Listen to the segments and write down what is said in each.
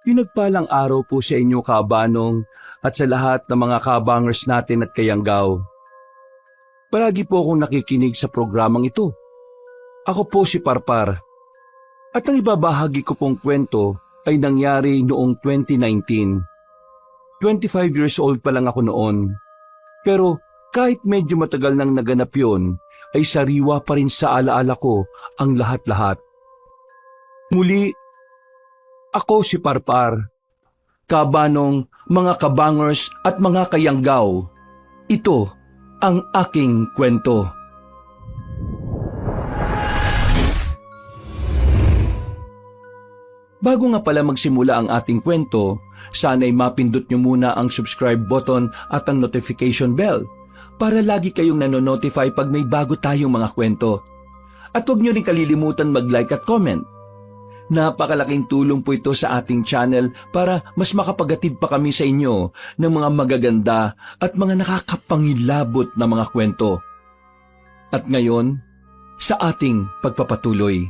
Pinagpalang araw po sa inyo, Kabanong, at sa lahat ng mga kabangers natin at kayanggaw. Palagi po akong nakikinig sa programang ito. Ako po si Parpar. At ang ibabahagi ko pong kwento ay nangyari noong 2019. 25 years old pa lang ako noon. Pero kahit medyo matagal nang naganap yun, ay sariwa pa rin sa alaala ko ang lahat-lahat. Muli, ako si Parpar. Kabanong, mga kabangers at mga kayanggaw. Ito ang aking kwento. Bago nga pala magsimula ang ating kwento, sana'y mapindot nyo muna ang subscribe button at ang notification bell para lagi kayong nanonotify pag may bago tayong mga kwento. At huwag nyo rin kalilimutan mag-like at comment. Napakalaking tulong po ito sa ating channel para mas makapagatid pa kami sa inyo ng mga magaganda at mga nakakapangilabot na mga kwento. At ngayon, sa ating pagpapatuloy.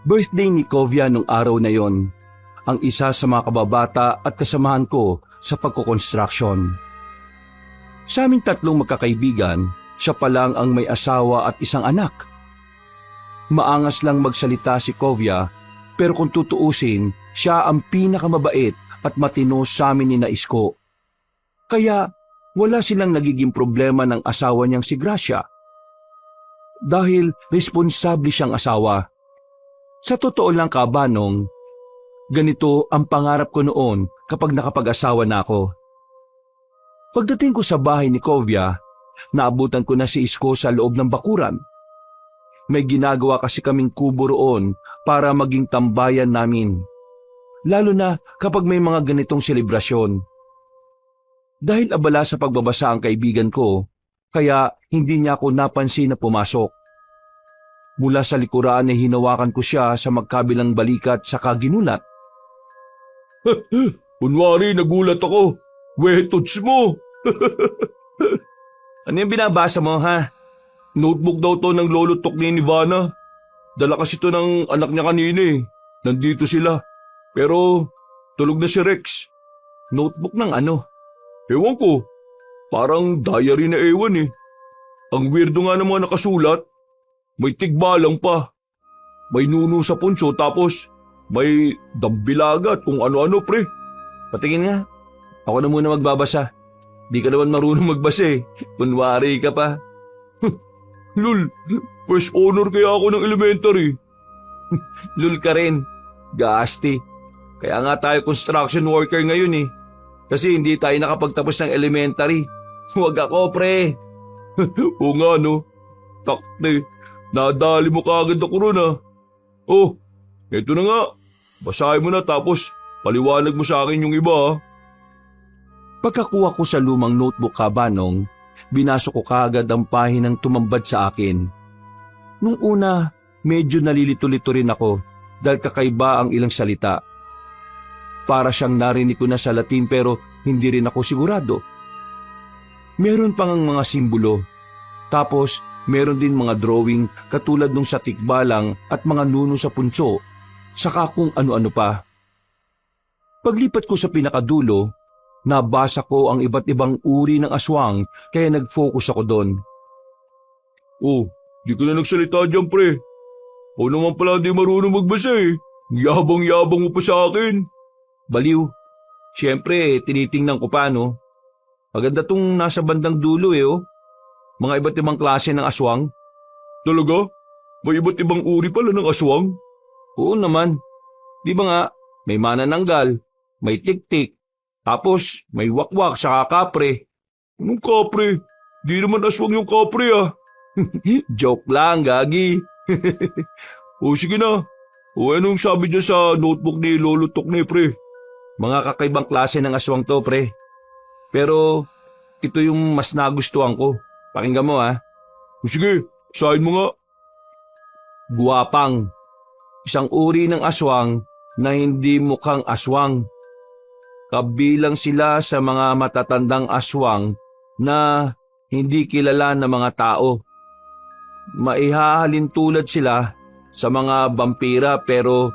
Birthday ni Kovia nung araw na yon, ang isa sa mga kababata at kasamahan ko sa pagkukonstruksyon. Sa aming tatlong magkakaibigan, siya pa lang ang may asawa at isang anak. Maangas lang magsalita si Kovia, pero kung tutuusin, siya ang pinakamabait at matino sa amin ni Naisko. Kaya wala silang nagiging problema ng asawa niyang si Gracia. Dahil responsable siyang asawa. Sa totoo lang, Kabanong, ganito ang pangarap ko noon kapag nakapag-asawa na ako. Pagdating ko sa bahay ni Kovia, naabutan ko na si Isko sa loob ng bakuran. May ginagawa kasi kaming kubo roon para maging tambayan namin. Lalo na kapag may mga ganitong selebrasyon. Dahil abala sa pagbabasa ang kaibigan ko, kaya hindi niya ako napansin na pumasok. Mula sa likuran ay hinawakan ko siya sa magkabilang balikat saka ginulat. Kunwari nagulat ako. Wetots mo. Ano yung binabasa mo, ha? Notebook daw to ng lolo Tokni ni Ivana. Dala kasi to ng anak niya kanina eh. Nandito sila. Pero tulog na si Rex. Notebook ng ano? Ewan ko. Parang diary na ewan eh. Ang weirdo nga ng mga nakasulat. May tigbalang pa. May nuno sa punso tapos may dambilaga at kung ano-ano pre. Patingin nga. Ako na muna magbabasa. Di ka naman marunong magbasa eh. Kunwari ka pa. Lul, first honor kaya ako ng elementary. Lul ka rin. Gasti. Kaya nga tayo construction worker ngayon eh. Kasi hindi tayo nakapagtapos ng elementary. Huwag ako, pre. Oo nga, no. Takte. Nadali mo kaagad ako ron, ah. Oh, eto na nga. Basahin mo na tapos paliwanag mo sa akin yung iba, ah. Pagkakuha ko sa lumang notebook, Kabanong, binasok ko kaagad ang pahinang tumambad sa akin. Nung una, medyo nalilito-lito rin ako dahil kakaiba ang ilang salita. Para siyang narinig ko na sa Latin pero hindi rin ako sigurado. Meron pang ang mga simbolo. Tapos meron din mga drawing katulad nung sa tikbalang at mga nuno sa punso, saka kung ano-ano pa. Paglipat ko sa pinakadulo, nabasa ko ang iba't ibang uri ng aswang kaya nag-focus ako doon. Oh, di ko na nagsalita dyan, pre. O naman pala di marunong magbasa eh. Yabang-yabang mo pa sa akin. Baliw. Siyempre, tinitingnan ko pa, no? Maganda tong nasa bandang dulo eh, oh. Mga iba't ibang klase ng aswang. Talaga? May iba't ibang uri pala ng aswang? Oo naman. Di ba nga, may manananggal, may tik-tik, tapos may wakwak saka kapre. Anong kapre? Di naman aswang yung kapre ah. Joke lang, gagi. O sige na. O anong sabi niya sa notebook ni Lolo Tokne, pre? Mga kakaibang klase ng aswang to, pre. Pero ito yung mas nagustuhan ko. Pakinggan mo, ha? Sige, sahin mo nga. Guwapang. Isang uri ng aswang na hindi mukhang aswang. Kabilang sila sa mga matatandang aswang na hindi kilala ng mga tao. Maihahalin tulad sila sa mga vampira pero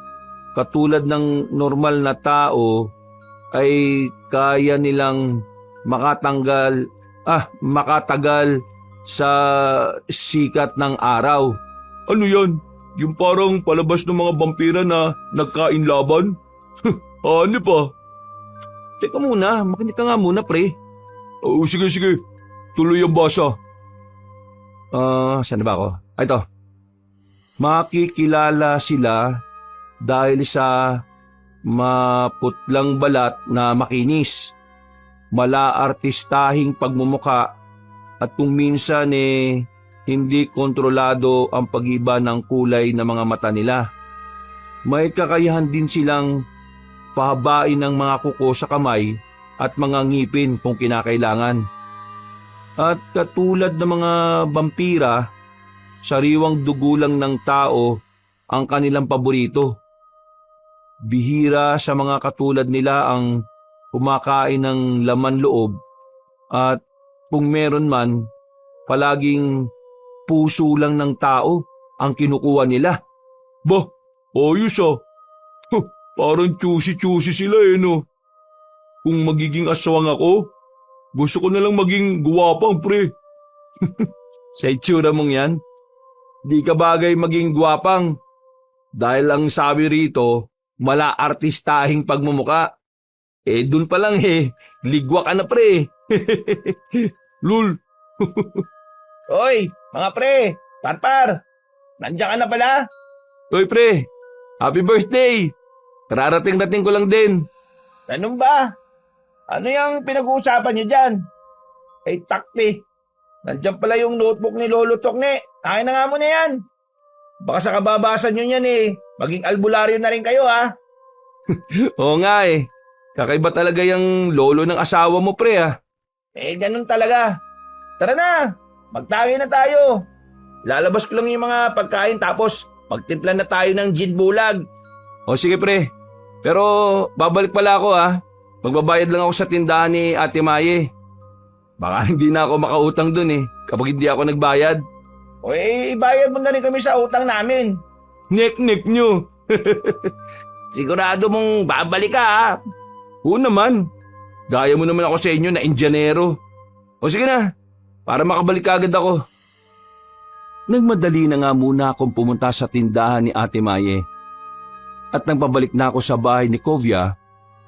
katulad ng normal na tao ay kaya nilang makatagal sa sikat ng araw. Ano yan? Yung parang palabas ng mga vampira na nagkain laban? Ano pa? Teka muna, makinig ka nga muna, pre. Oo, sige. Tuloy ang basa. Saan na ba ako? Ito. Makikilala sila dahil sa maputlang balat na makinis, malaartistahing pagmumuka, at kung minsan hindi kontrolado ang pag-iba ng kulay ng mga mata nila. May kakayahan din silang pahabain ng mga kuko sa kamay at mga ngipin kung kinakailangan. At katulad ng mga vampira, sariwang dugo lang ng tao ang kanilang paborito. Bihira sa mga katulad nila ang kumakain ng laman loob at kung meron man, palaging puso lang ng tao ang kinukuha nila. Bah, ayos ah. Parang choosy sila no. Kung magiging aswang ako, gusto ko na lang maging guwapang pre. Sa itsura mong yan, di ka bagay maging guwapang. Dahil ang sabi rito, mala-artistahing pagmumuka. Dun pa lang ligwa ka na pre. Lul. Hoy, mga pre, parpar, nandiyan ka na pala? Oy pre, happy birthday! Kararating-dating ko lang din. Ganun ba? Ano yung pinag-uusapan nyo dyan? Takti, nandiyan pala yung notebook ni Lolo Tokne. Akin na nga muna yan. Baka sa kababasa nyo yan maging albularyo na rin kayo ha. Oo nga kakaiba talaga yung lolo ng asawa mo pre Ganun talaga. Tara na, magtayo na tayo. Lalabas ko lang yung mga pagkain tapos magtimpla na tayo ng gin bulag. O sige pre, pero babalik pala ako Magbabayad lang ako sa tindahan ni Ate Maye. Baka hindi na ako makautang dun kapag hindi ako nagbayad. O ibayad mo na rin kami sa utang namin. Nek nyo. Sigurado mong babalik ka Oo naman. Gaya mo naman ako sa inyo na Indianero. O sige na, para makabalik agad ako. Nagmadali na nga muna akong pumunta sa tindahan ni Ate Maye. At nang pabalik na ako sa bahay ni Kovia,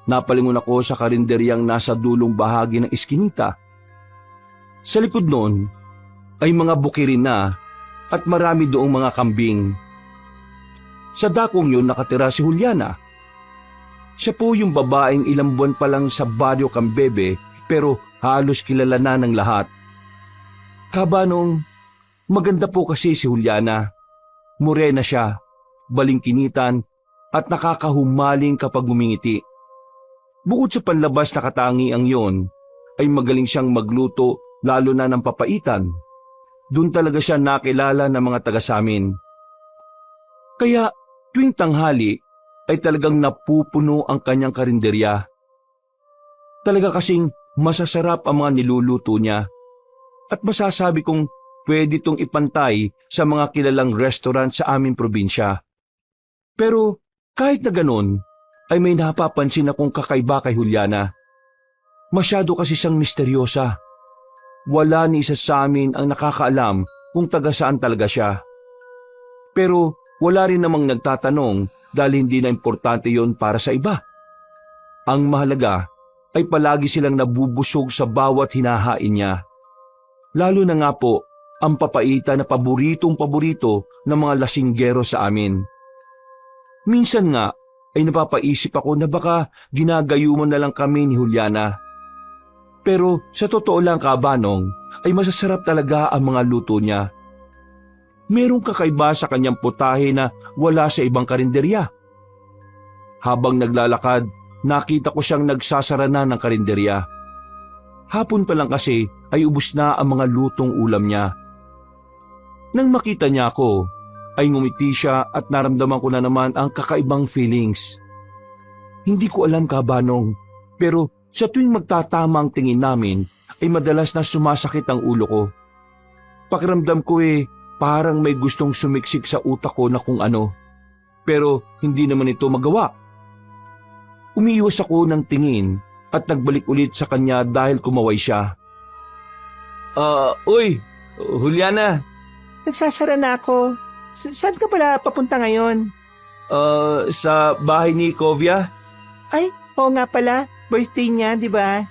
napalingon ako sa karinderyang nasa dulong bahagi ng iskinita. Sa likod noon ay mga bukirin na at marami doong mga kambing. Sa dakong yun nakatira si Juliana. Siya po yung babaeng ilang buwan pa lang sa Baryo Cambebe pero halos kilala na ng lahat. Kabanong, maganda po kasi si Juliana. Morena siya, balingkinitan at nakakahumaling kapag umingiti. Bukod sa panlabas na katangiang yon, ay magaling siyang magluto lalo na ng papaitan. Doon talaga siya nakilala ng mga taga-samin. Kaya tuwing tanghali ay talagang napupuno ang kanyang karinderya. Talaga kasing masasarap ang mga niluluto niya at masasabi kong pwede itong ipantay sa mga kilalang restaurant sa aming probinsya. Pero kahit na ganon, ay may napapansin akong kakaiba kay Juliana. Masyado kasi siyang misteryosa. Wala ni isa sa amin ang nakakaalam kung taga saan talaga siya. Pero wala rin namang nagtatanong dahil hindi na importante yon para sa iba. Ang mahalaga ay palagi silang nabubusog sa bawat hinahain niya. Lalo na nga po ang papaitan na paboritong-paborito ng mga lasinggero sa amin. Minsan nga ay napapaisip ako na baka ginagayuman na lang kami ni Juliana. Pero sa totoo lang kabanong ay masasarap talaga ang mga luto niya. Merong kakaiba sa kanyang putahe na wala sa ibang karinderya. Habang naglalakad, nakita ko siyang nagsasara na ng karinderya. Hapon pa lang kasi ay ubos na ang mga lutong ulam niya. Nang makita niya ako, ay ngumiti siya at naramdaman ko na naman ang kakaibang feelings. Hindi ko alam kabanong, pero sa tuwing magtatama ang tingin namin ay madalas na sumasakit ang ulo ko. Pakiramdam ko parang may gustong sumiksik sa utak ko na kung ano. Pero hindi naman ito magawa. Umiiwas ako ng tingin at nagbalik ulit sa kanya dahil kumaway siya. Uy, Juliana. Nagsasara na ako. Saan ka pala papunta ngayon? Sa bahay ni Kovia? Ay, oo nga pala. Birthday niya, di ba?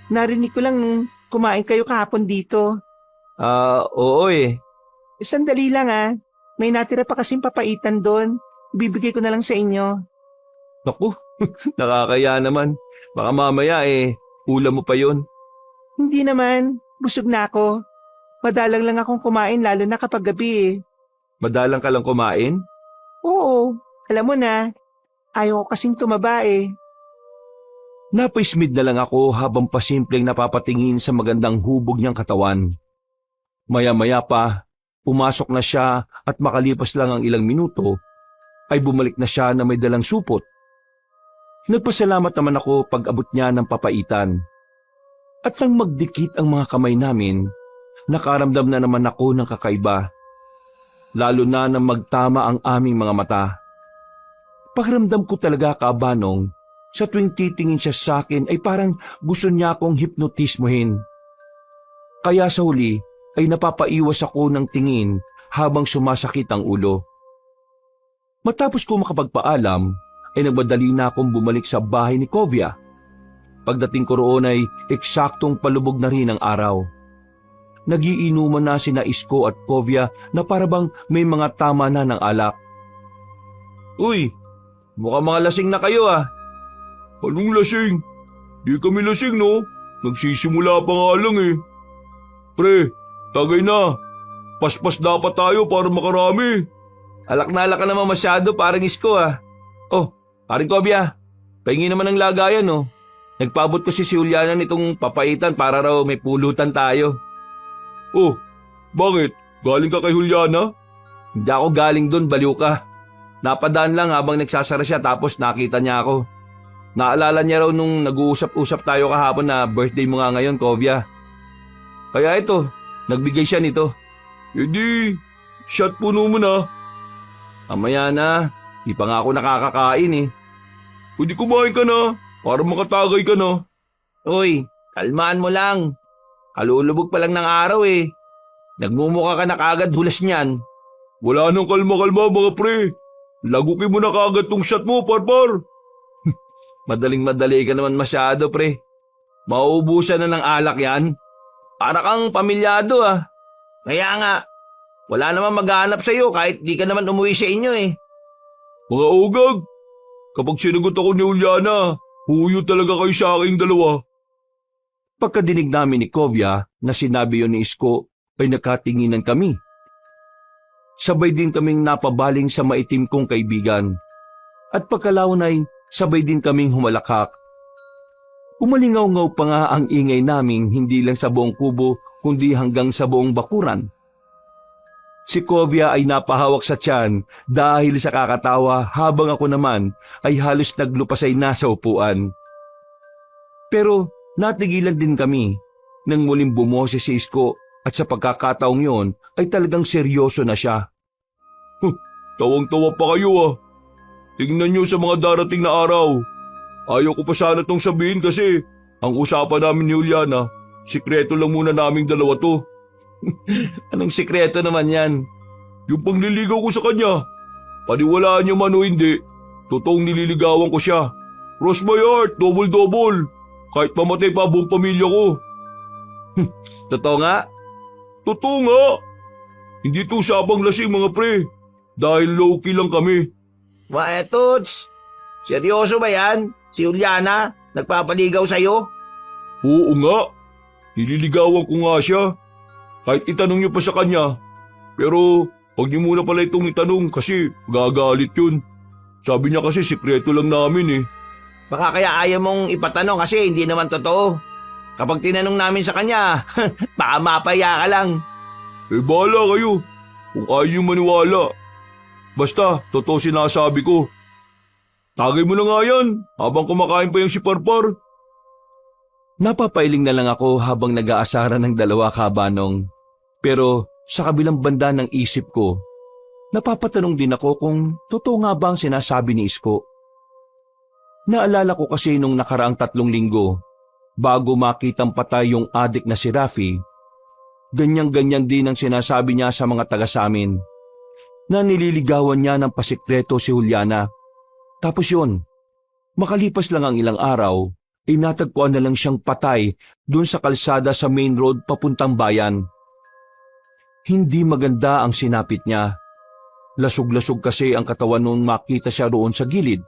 Narinig ko lang nung kumain kayo kahapon dito. Oo eh. Sandali lang May natira pa kasing papaitan doon. Ibibigay ko na lang sa inyo. Naku, nakakaya naman. Baka mamaya ulam mo pa yon. Hindi naman. Busog na ako. Madalang lang akong kumain lalo na kapag gabi Madalang ka lang kumain? Oo, alam mo na. Ayaw ko kasing tumaba Napaismid na lang ako habang pasimpleng napapatingin sa magandang hubog niyang katawan. Maya-maya pa, pumasok na siya at makalipas lang ang ilang minuto, ay bumalik na siya na may dalang supot. Nagpasalamat naman ako pag abot niya ng papaitan. At nang magdikit ang mga kamay namin, nakaramdam na naman ako ng kakaiba. Lalo na nang magtama ang aming mga mata. Pakiramdam ko talaga, Kabanong, sa tuwing titingin siya sa akin ay parang gusto niya akong hipnotismohin. Kaya sa huli ay napapaiwas ako ng tingin habang sumasakit ang ulo. Matapos ko makapagpaalam, ay nagmadali na akong bumalik sa bahay ni Kovia. Pagdating ko roon ay eksaktong palubog na rin ang araw. Nagiinuman na sina Isko at Kovia na parabang may mga tama na ng alak. Uy, mukhang mga lasing na kayo Anong lasing? Di kami lasing no? Nagsisimula pa nga lang Pre, tagay na. Paspas dapat tayo para makarami. Alak na alak ka naman masyado parang Isko Oh, paring Kovia, pahingi naman ng lagayan Nagpaabot ko si Juliana nitong papaitan para raw may pulutan tayo. Oh, bakit? Galing ka kay Juliana? Hindi ako galing doon, baliw ka. Napadaan lang habang nagsasara siya tapos nakita niya ako. Naalala niya raw nung nag-uusap-usap tayo kahapon na birthday mo nga ngayon, Kovia. Kaya ito, nagbigay siya nito. Hindi, shot puno mo na. Mamaya na, di pa nga ako nakakakain Pwede kumain ka na, para makatagay ka na. Uy, kalmaan mo lang. Kalulubog pa lang ng araw Nagmumukha ka na kagad hulas niyan. Wala nang kalma-kalma mga pre. Lagukin mo na kagad tong shot mo, parpar. Madaling-madali ka naman masyado, pre. Mauubusan na ng alak yan. Para kang pamilyado Kaya nga, wala naman maghanap sa'yo kahit di ka naman umuwi sa inyo Mga ugag, kapag sinagot ako ni Juliana, huyo talaga kayo sa aking dalawa. Pagkadinig namin ni Kovia na sinabi yon ni Isko ay nakatinginan kami. Sabay din kaming napabaling sa maitim kong kaibigan. At pagkalawon ay sabay din kaming humalakhak. Umalingaw-ngaw pa nga ang ingay naming hindi lang sa buong kubo kundi hanggang sa buong bakuran. Si Kovia ay napahawak sa tiyan dahil sa kakatawa habang ako naman ay halos naglupasay na sa upuan. Pero natigilan din kami nang muling bumoses si Isko at sa pagkakataong yon ay talagang seryoso na siya. Tawang-tawa pa kayo Tingnan niyo sa mga darating na araw. Ayaw ko pa sana itong sabihin kasi ang usapan namin ni Juliana, sikreto lang muna naming dalawa to. Anong sikreto naman yan? Yung pangliligaw ko sa kanya. Paniwalaan niyo man o hindi, totoong nililigawan ko siya. Cross my heart, double-double. Kahit mamatay pa buong pamilya ko. Totoo nga? Totoo nga. Hindi to usapang lasing mga pre. Dahil low-key lang kami. Toots, seryoso ba yan? Si Juliana, nagpapaligaw sa'yo? Oo nga. Nililigawan ko nga siya. Kahit itanong niyo pa sa kanya. Pero pag niyo muna pala itong itanong kasi gagalit yun. Sabi niya kasi sikreto lang namin Baka kaya ayaw mong ipatanong kasi hindi naman totoo. Kapag tinanong namin sa kanya, baka mapaya ka lang. Bahala kayo. Kung ayaw niyo maniwala. Basta, totoo sinasabi ko. Tagay mo na nga yan, habang kumakain pa yung si Parpar. Napapailing na lang ako habang nag-aasara ng dalawa, Kabanong. Pero Sa kabilang banda ng isip ko, napapatanong din ako kung totoo nga ba ang sinasabi ni Isko. Naalala ko kasi nung nakaraang 3 linggo, bago makitang patay yung adik na si Rafi, ganyan-ganyan din ang sinasabi niya sa mga taga sa amin, na nililigawan niya ng pasikreto si Juliana. Tapos yun, makalipas lang ang ilang araw, ay natagpuan na lang siyang patay dun sa kalsada sa main road papuntang bayan. Hindi maganda ang sinapit niya. Lasog-lasog kasi ang katawan nung makita siya roon sa gilid.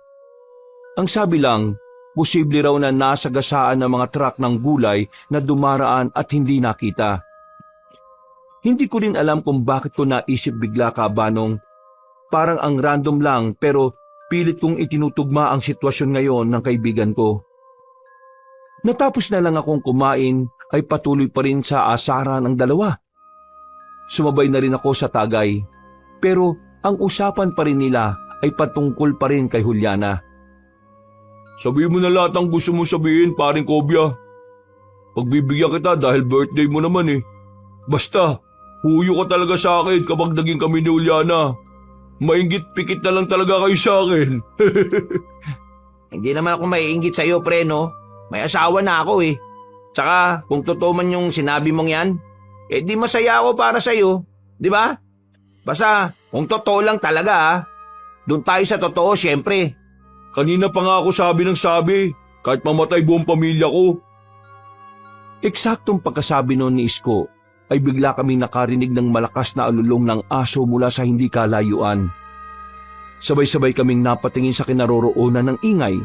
Ang sabi lang, posible raw na nasagasaan ng mga truck ng gulay na dumaraan at hindi nakita. Hindi ko rin alam kung bakit ko naisip bigla kabanong. Parang ang random lang pero pilit kong itinutugma ang sitwasyon ngayon ng kaibigan ko. Natapos na lang akong kumain ay patuloy pa rin sa asaran ang dalawa. Sumabay na rin ako sa tagay. Pero ang usapan pa rin nila ay patungkol pa rin kay Juliana. Sabihin mo na lahat ang gusto mo sabihin, paring Kobya. Pagbibigyan kita dahil birthday mo naman eh. Basta, huyo ka talaga sa akin kapag naging kami ni Juliana. Mainggit pikit na lang talaga kayo sa akin. Hindi naman ako maiinggit sa'yo, pre, no? May asawa na ako eh. Tsaka, kung totoo man yung sinabi mong yan, eh di masaya ako para sa'yo. Di ba? Basta, kung totoo lang talaga doon tayo sa totoo, syempre. Kanina pa nga ako sabi ng sabi, kahit mamatay buong pamilya ko. Eksaktong pagkasabi noon ni Isko, ay bigla kaming nakarinig ng malakas na alulong ng aso mula sa hindi kalayuan. Sabay-sabay kaming napatingin sa kinaroroonan ng ingay,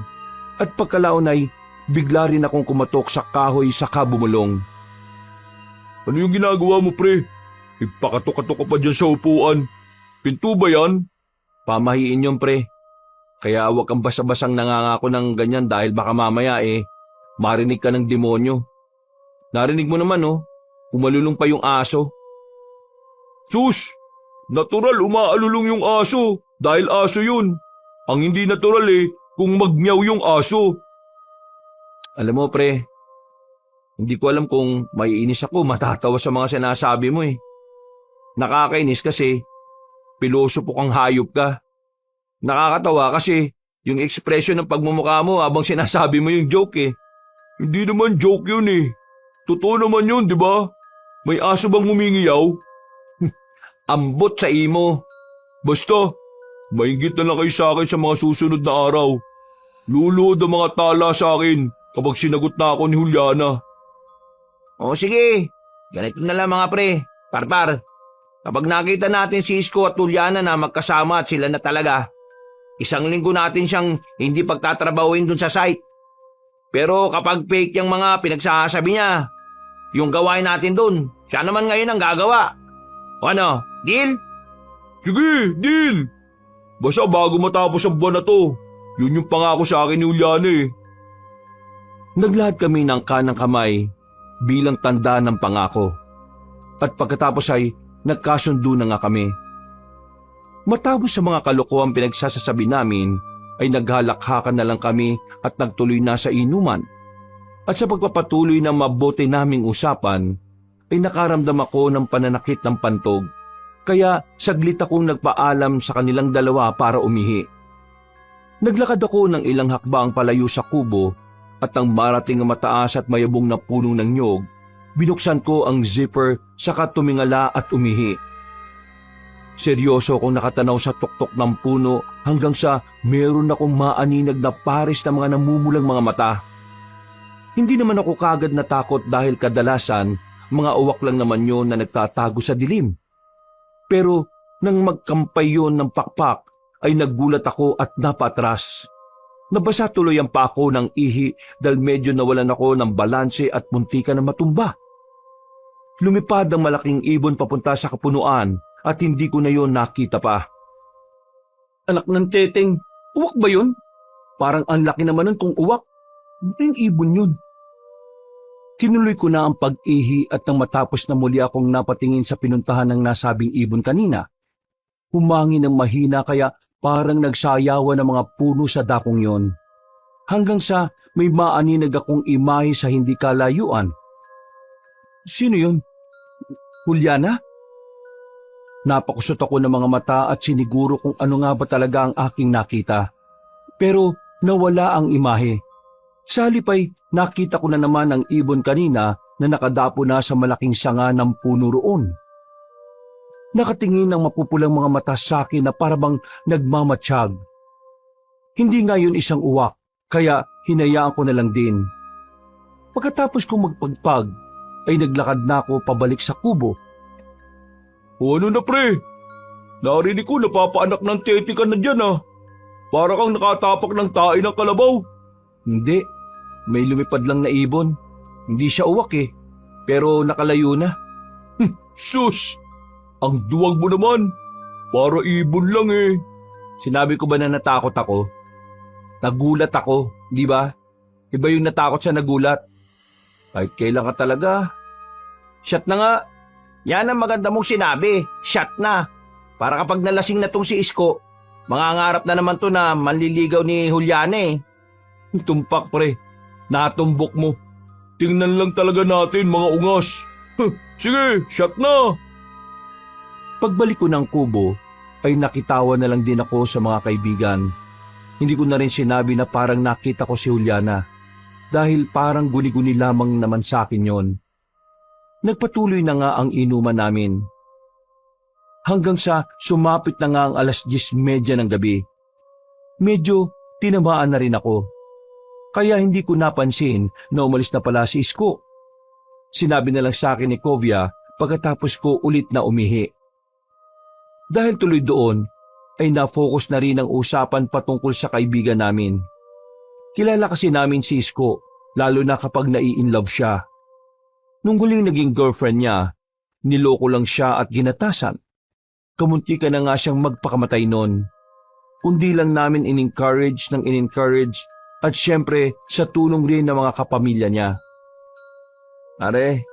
at pagkalaon ay bigla rin akong kumatok sa kahoy sa kabumulong. Ano yung ginagawa mo, pre? Ipakatok-katok ka pa dyan sa upuan. Pinto ba yan? Pamahiin yun, pre. Kaya huwag kang basa-basang nangangako ng ganyan dahil baka mamaya marinig ka ng demonyo. Narinig mo naman umalulong pa yung aso. Sus! Natural umaalulong yung aso dahil aso yun. Ang hindi natural kung magmeow yung aso. Alam mo, pre, hindi ko alam kung maiinis ako matatawa sa mga sinasabi mo Nakakainis kasi pilosopo kang hayop ka. Nakakatawa kasi yung ekspresyon ng pagmumukha mo habang sinasabi mo yung joke Hindi naman joke yun Totoo naman yun, di ba? May aso bang humingiyaw? Ambot sa imo. Basta, mainggit na lang kayo sa akin sa mga susunod na araw. Luluhod ang mga tala sa akin kapag sinagot na ako ni Juliana. O sige, ganito na lang mga pre. Parpar, kapag nakita natin si Isko at Juliana na magkasama at sila na talaga, 1 linggo natin siyang hindi pagtatrabahuin dun sa site. Pero kapag fake yung mga pinagsasabi niya, yung gawain natin dun, siya naman ngayon ang gagawa. O ano, deal? Sige, deal! Basta bago matapos ang buwan na to, yun yung pangako sa akin ni Juliana Naglahad kami ng kanang kamay bilang tanda ng pangako. At pagkatapos ay nagkasundo na nga kami. Matapos sa mga kalokohang pinagsasasabi namin, ay naghalakhakan na lang kami at nagtuloy na sa inuman. At sa pagpapatuloy ng mabuti naming usapan, ay nakaramdam ako ng pananakit ng pantog. Kaya saglit akong nagpaalam sa kanilang dalawa para umihi. Naglakad ako ng ilang hakbang palayo sa kubo at nang marating ang mataas at mayabong na puno ng nyog, binuksan ko ang zipper saka tumingala at umihi. Seryoso akong nakatanaw sa tuktok ng puno hanggang sa meron akong maaninag na pares na mga namumulang mga mata. Hindi naman ako kagad natakot dahil kadalasan mga uwak lang naman yon na nagtatago sa dilim. Pero nang magkampay yon ng pakpak ay naggulat ako at napatras. Nabasa tuloy ang pako ng ihi dahil medyo nawalan ako ng balanse at muntikan na matumba. Lumipad ang malaking ibon papunta sa kapunuan at hindi ko na yon nakita pa. Anak ng teteng, uwak ba yun? Parang ang laki naman nun kung uwak. Yung ibon yun. Tinuloy ko na ang pag-ihi at nang matapos na muli akong napatingin sa pinuntahan ng nasabing ibon kanina, humangin ng mahina kaya parang nagsayawan ng mga puno sa dakong yon. Hanggang sa may maaninag akong imahe sa hindi kalayuan. Sino yun? Juliana? Napakusot ako ng mga mata at siniguro kung ano nga ba talaga ang aking nakita. Pero nawala ang imahe. Sa halip ay nakita ko na naman ang ibon kanina na nakadapo na sa malaking sanga ng puno roon. Nakatingin ang mapupulang mga mata sa akin na parabang nagmamatsyag. Hindi nga yun isang uwak, kaya hinayaan ko na lang din. Pagkatapos kong magpagpag, ay naglakad na ako pabalik sa kubo. O ano na pre? Narinig ko napapaanak ng teti ka na dyan ah. Para kang nakatapak ng tae ng kalabaw. Hindi, may lumipad lang na ibon. Hindi siya uwak eh, pero nakalayo na. Sus! Ang duwag mo naman. Para ibon lang eh. Sinabi ko ba na natakot ako? Nagulat ako, di ba? Iba yung natakot sa nagulat. Kahit kailan ka talaga. Shot na nga. Yan ang maganda mong sinabi. Shot na. Para kapag nalasing na tong si Isko, mangangarap na naman to na manliligaw ni Juliana eh. Tumpak pre, natumbok mo. Tingnan lang talaga natin mga ungas. Sige, shot na! Pagbalik ko ng kubo, ay nakitawa na lang din ako sa mga kaibigan. Hindi ko na rin sinabi na parang nakita ko si Juliana dahil parang guni-guni lamang naman sa akin yon. Nagpatuloy na nga ang inuman namin. Hanggang sa sumapit na nga ang 10:30 ng gabi. Medyo tinamaan na rin ako. Kaya hindi ko napansin na umalis na pala si Isko. Sinabi na lang sa akin ni Kovia pagkatapos ko ulit na umihi. Dahil tuloy doon, ay na-focus na rin ang usapan patungkol sa kaibigan namin. Kilala kasi namin si Isko, lalo na kapag nai-inlove siya. Nung huling naging girlfriend niya, niloko lang siya at ginatasan. Kamunti ka na nga siyang magpakamatay noon. Kundi lang namin in-encourage at syempre sa tulong rin ng mga kapamilya niya. Are,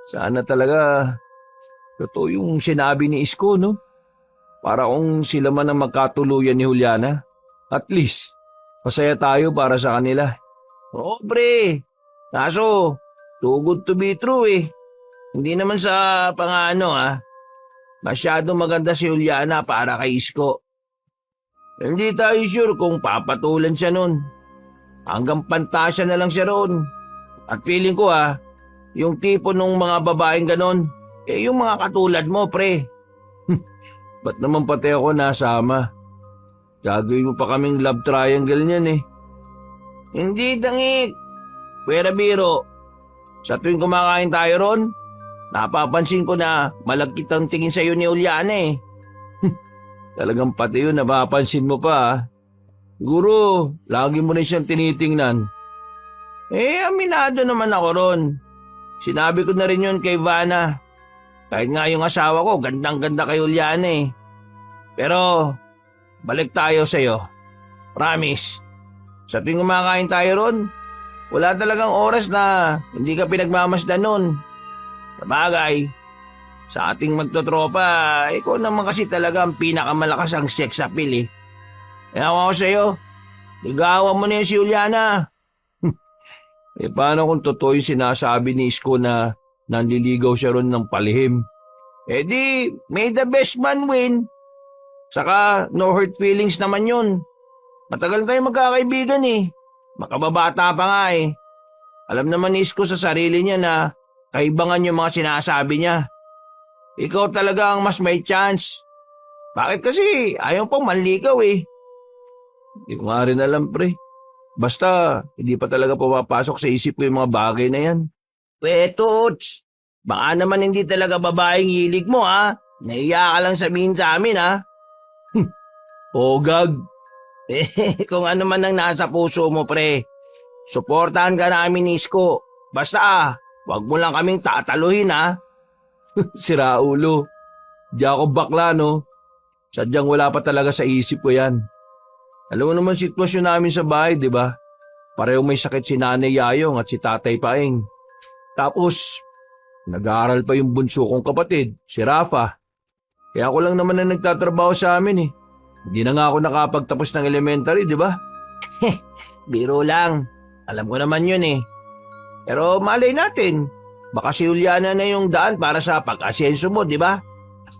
sana talaga totoo yung sinabi ni Isko, no? Para kung sila man ang magkatuluyan ni Juliana, at least, masaya tayo para sa kanila. Oo, pre. Kaso, too good to be true eh. Hindi naman sa pangano Masyado maganda si Juliana para kay Isko. Hindi tayo sure kung papatulan siya nun. Hanggang pantasya na lang siya roon. At feeling ko yung tipo nung mga babaeng ganon, yung mga katulad mo, pre. Ba't naman pati ako nasama? Gagawin mo pa kaming love triangle niyan eh. Hindi, dangik. Pwera biro. Sa tuwing kumakain tayo ron, napapansin ko na malagkit ang tingin sa'yo ni Juliana eh. Talagang pati yun napapansin mo pa ah. Siguro, lagi mo rin siyang tinitingnan. Aminado naman ako ron. Sinabi ko na rin yun kay Vanna. Kahit nga yung asawa ko, gandang-ganda kay Juliana eh. Pero, balik tayo sa'yo. Promise. Sa tuwing kumakain tayo ron, wala talagang oras na hindi ka pinagmamasdan nun. Sabagay, sa ating magtotropa, ikaw naman kasi talaga ang pinakamalakas ang sex appeal eh. Kaya ako sa'yo, ligawan mo na yun si Juliana. Paano kung totoo yung sinasabi ni Isko na nanliligaw siya ron ng palihim? Di, may the best man win. Saka, no hurt feelings naman yun. Matagal kayo magkakaibigan eh. Makababata pa nga eh. Alam naman ni Isko sa sarili niya na kaibangan yung mga sinasabi niya. Ikaw talaga ang mas may chance. Bakit kasi ayaw pang manligaw eh? Hindi ko nga rin alam pre. Basta, hindi pa talaga pumapasok sa isip ko yung mga bagay na yan. Wetots, baka naman hindi talaga babaeng hilig mo Nahiya ka lang sabihin sa amin Gag. Kung ano man ang nasa puso mo pre, suportahan ka namin ni Isko. Basta wag mo lang kaming tataluhin Sira ulo. Di ako bakla no. Sadyang wala pa talaga sa isip ko yan. Alam mo naman sitwasyon namin sa bahay, di ba? Pareho may sakit si Nanay Yayong at si Tatay Paeng. Tapos, nag-aaral pa yung bunso kong kapatid, si Rafa. Kaya ako lang naman na nagtatrabaho sa amin eh. Hindi na nga ako nakapagtapos ng elementary, di ba? Biro lang. Alam ko naman yun eh. Pero malay natin, baka si Juliana na yung daan para sa pag-asenso mo, di ba?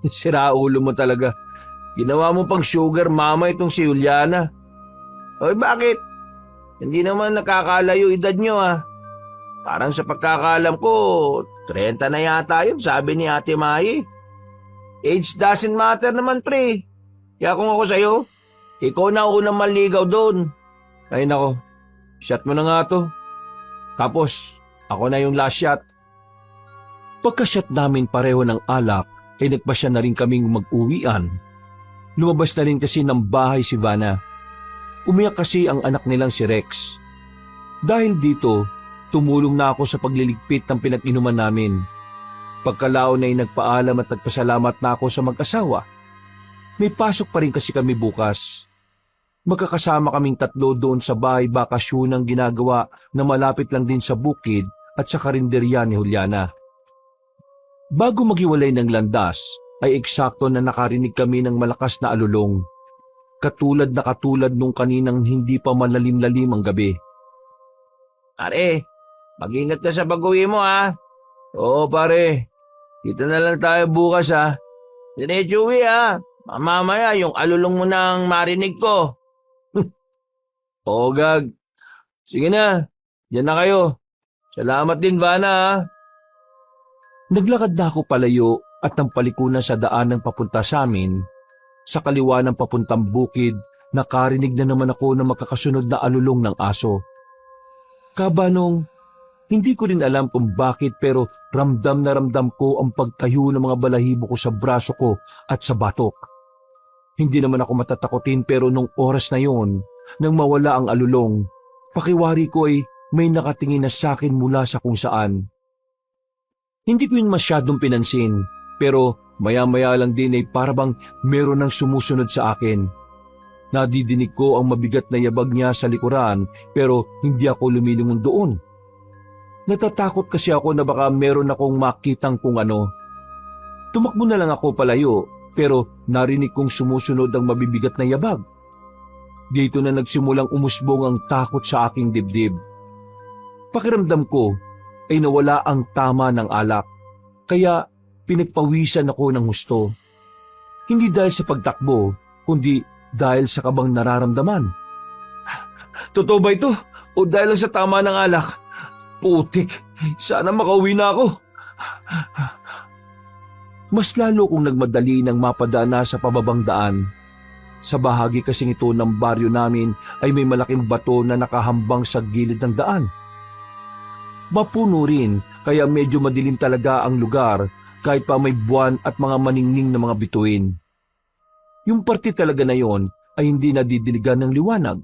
Sira ulo mo talaga. Ginawa mo pang sugar mama itong si Juliana. Oy, bakit? Hindi naman nakakalayo edad nyo Parang sa pagkakalam ko, 30 na yata yun, sabi ni Ate Mai. Age doesn't matter naman, pre. Kaya kung ako sa'yo, ikaw na unang maligaw doon. Ay nako, shot mo na nga to. Tapos, ako na yung last shot. Pagka-shot namin pareho ng alak, ay nagpasya na rin kaming mag-uwian. Lumabas na rin kasi ng bahay si Vanna. Umiyak kasi ang anak nilang si Rex. Dahil dito, tumulong na ako sa pagliligpit ng pinag-inuman namin. Pagkalaon ay nagpaalam at nagpasalamat na ako sa mag-asawa. May pasok pa rin kasi kami bukas. Magkakasama kaming 3 doon sa bahay bakasyon ang ginagawa na malapit lang din sa bukid at sa karinderya ni Juliana. Bago maghiwalay ng landas, ay eksakto na nakarinig kami ng malakas na alulong. Katulad nung kaninang hindi pa malalim-lalim ang gabi. Pare, mag-ingat ka sa pag-uwi mo Oo pare, dito na lang tayo bukas Diretso uwi Mamaya yung alulong mo nang marinig ko. Oo gag. Sige na, diyan na kayo. Salamat din Vanna Naglakad na ako palayo at nang palikunan sa daan ng papunta sa amin. Sa kaliwa ng papuntang bukid, nakarinig na naman ako ng makakasunod na alulong ng aso. Kabanong, hindi ko rin alam kung bakit pero ramdam na ramdam ko ang pagtayo ng mga balahibo ko sa braso ko at sa batok. Hindi naman ako matatakotin pero nung oras na yon, nang mawala ang alulong, pakiwari ko ay may nakatingin na sa akin mula sa kung saan. Hindi ko yun masyadong pinansin, pero maya-maya lang din ay parabang meron nang sumusunod sa akin. Nadidinig ko ang mabigat na yabag niya sa likuran pero hindi ako lumilingon doon. Natatakot kasi ako na baka meron akong makitang kung ano. Tumakbo na lang ako palayo pero narinig kong sumusunod ang mabibigat na yabag. Dito na nagsimulang umusbong ang takot sa aking dibdib. Pakiramdam ko ay nawala ang tama ng alak, kaya pinagpawisan ako ng husto. Hindi dahil sa pagtakbo, kundi dahil sa kabang nararamdaman. Totoo ba ito? O dahil sa tama ng alak? Putik, sana makauwi na ako. Mas lalo kong nagmadali nang mapadaan na sa pababang daan. Sa bahagi kasing ito ng baryo namin ay may malaking bato na nakahambang sa gilid ng daan. Mapuno rin kaya medyo madilim talaga ang lugar kahit pa may buwan at mga maningning na mga bituin. Yung parte talaga na yon ay hindi nadidiligan ng liwanag.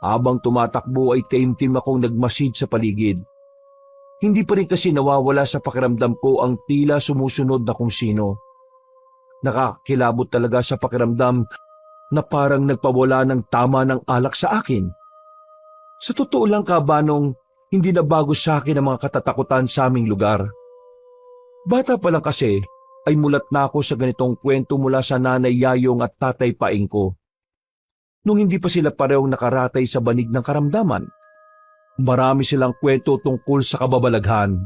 Habang tumatakbo ay taimtim akong nagmasid sa paligid. Hindi pa rin kasi nawawala sa pakiramdam ko ang tila sumusunod na kung sino. Nakakilabot talaga sa pakiramdam na parang nagpawala ng tama ng alak sa akin. Sa totoo lang Kabanong, hindi na bago sa akin ang mga katatakutan sa aming lugar. Bata pa lang kasi ay mulat na ako sa ganitong kwento mula sa nanay Yayong at tatay Paing ko. Nung hindi pa sila parehong nakaratay sa banig ng karamdaman, marami silang kwento tungkol sa kababalaghan.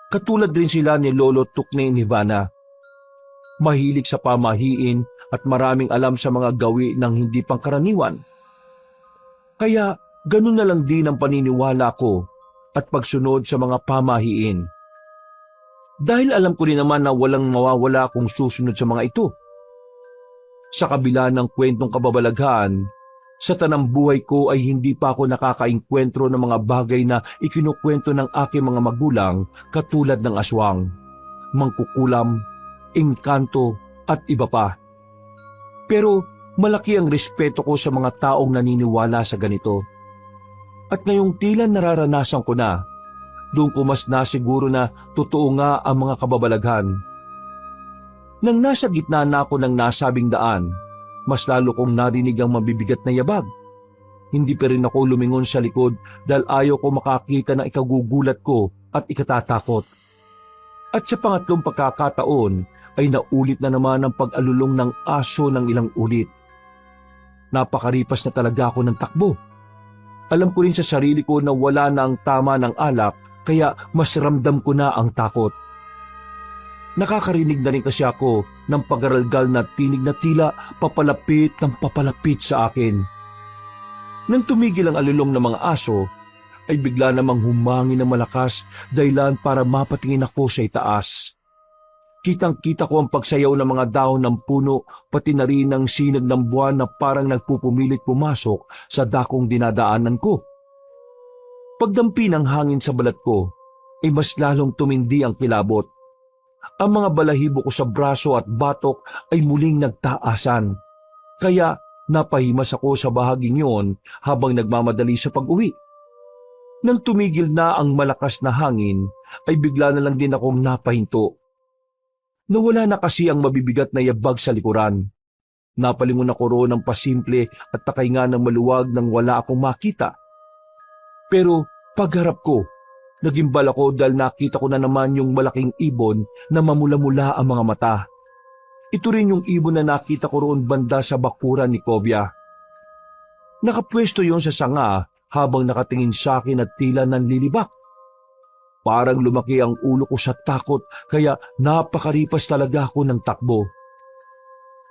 Katulad rin sila ni Lolo Tukne ni Vanna. Mahilig sa pamahiin at maraming alam sa mga gawi ng hindi pangkaraniwan. Kaya ganun na lang din ang paniniwala ko at pagsunod sa mga pamahiin. Dahil alam ko rin naman na walang mawawala kung susunod sa mga ito. Sa kabila ng kwentong kababalaghan, sa tanang buhay ko ay hindi pa ako nakakaengkwentro ng mga bagay na ikinukwento ng aking mga magulang katulad ng aswang, mangkukulam, engkanto at iba pa. Pero malaki ang respeto ko sa mga taong naniniwala sa ganito. At ngayong tila nararanasan ko na, doon ko mas nasiguro na totoo nga ang mga kababalaghan. Nang nasa gitna na ako ng nasabing daan, mas lalo kong narinig ang mabibigat na yabag. Hindi pa rin ako lumingon sa likod dahil ayaw ko makakita ng ikagugulat ko at ikatatakot. At sa pangatlong pagkakataon ay naulit na naman ang pag-alulong ng aso ng ilang ulit. Napakaripas na talaga ako ng takbo. Alam ko rin sa sarili ko na wala na ang tama ng alak kaya mas ramdam ko na ang takot. nakakarinig na rin kasi ako ng pagaralgal na tinig na tila papalapit ng papalapit sa akin. Nang tumigil ang alulong ng mga aso, ay bigla namang humangin ng malakas dahilan para mapatingin ako sa itaas. Kitang-kita ko ang pagsayaw ng mga dahon ng puno pati na rin ang sinag ng buwan na parang nagpupumilit pumasok sa dakong dinadaanan ko. Pagdampi ng hangin sa balat ko, ay mas lalong tumindi ang kilabot. Ang mga balahibo ko sa braso at batok ay muling nagtaasan. Kaya napahimas ako sa bahaging yun habang nagmamadali sa pag-uwi. Nang tumigil na ang malakas na hangin, ay bigla na lang din akong napahinto. Nawala na kasi ang mabibigat na yabag sa likuran. Napalingon ako roon ng pasimple at takainga ng maluwag nang wala akong makita. Pero pagharap ko, nagimbal ako dahil nakita ko na naman yung malaking ibon na mamula-mula ang mga mata. Ito rin yung ibon na nakita ko roon banda sa bakuran ni Kovia. Nakapwesto yon sa sanga habang nakatingin sa akin at tila nanlilibak. Parang lumaki ang ulo ko sa takot kaya napakaripas talaga ako ng takbo.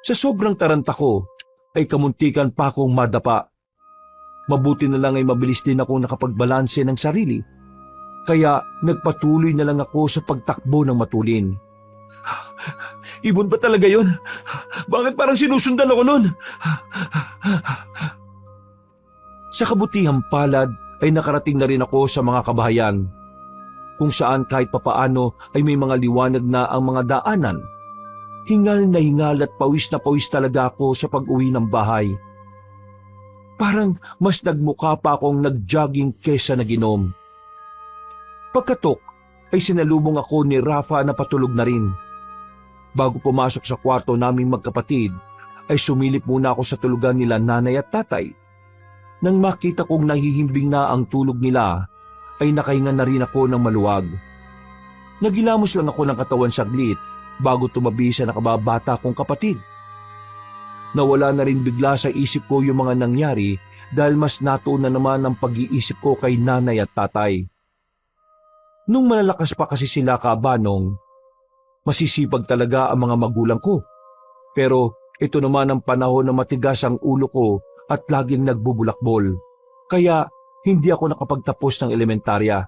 Sa sobrang taranta ko ay kamuntikan pa akong madapa. Mabuti na lang ay mabilis din akong nakapagbalanse ng sarili. Kaya nagpatuloy na lang ako sa pagtakbo ng matulin. Ibon ba talaga yun? Bakit parang sinusundan ako nun? Sa kabutihang palad ay nakarating na rin ako sa mga kabahayan, kung saan kahit papaano ay may mga liwanag na ang mga daanan. Hingal na hingal at pawis na pawis talaga ako sa pag-uwi ng bahay. Parang mas nagmukha pa akong nag-jogging kesa naginom. Pagkatok ay sinalubong ako ni Rafa na patulog na rin. Bago pumasok sa kwarto naming magkapatid, ay sumilip muna ako sa tulugan nila nanay at tatay. Nang makita kong nahihimbing na ang tulog nila, ay nakahinga na rin ako ng maluwag. Nagilamos lang ako ng katawan saglit bago tumabi sa nakababata kong kapatid. Nawala na rin bigla sa isip ko yung mga nangyari dahil mas natuon na naman ang pag-iisip ko kay nanay at tatay. Nung malalakas pa kasi sila kabanong, masisipag talaga ang mga magulang ko. Pero ito naman ang panahon na matigas ang ulo ko at laging nagbubulakbol. Kaya hindi ako nakapagtapos ng elementarya.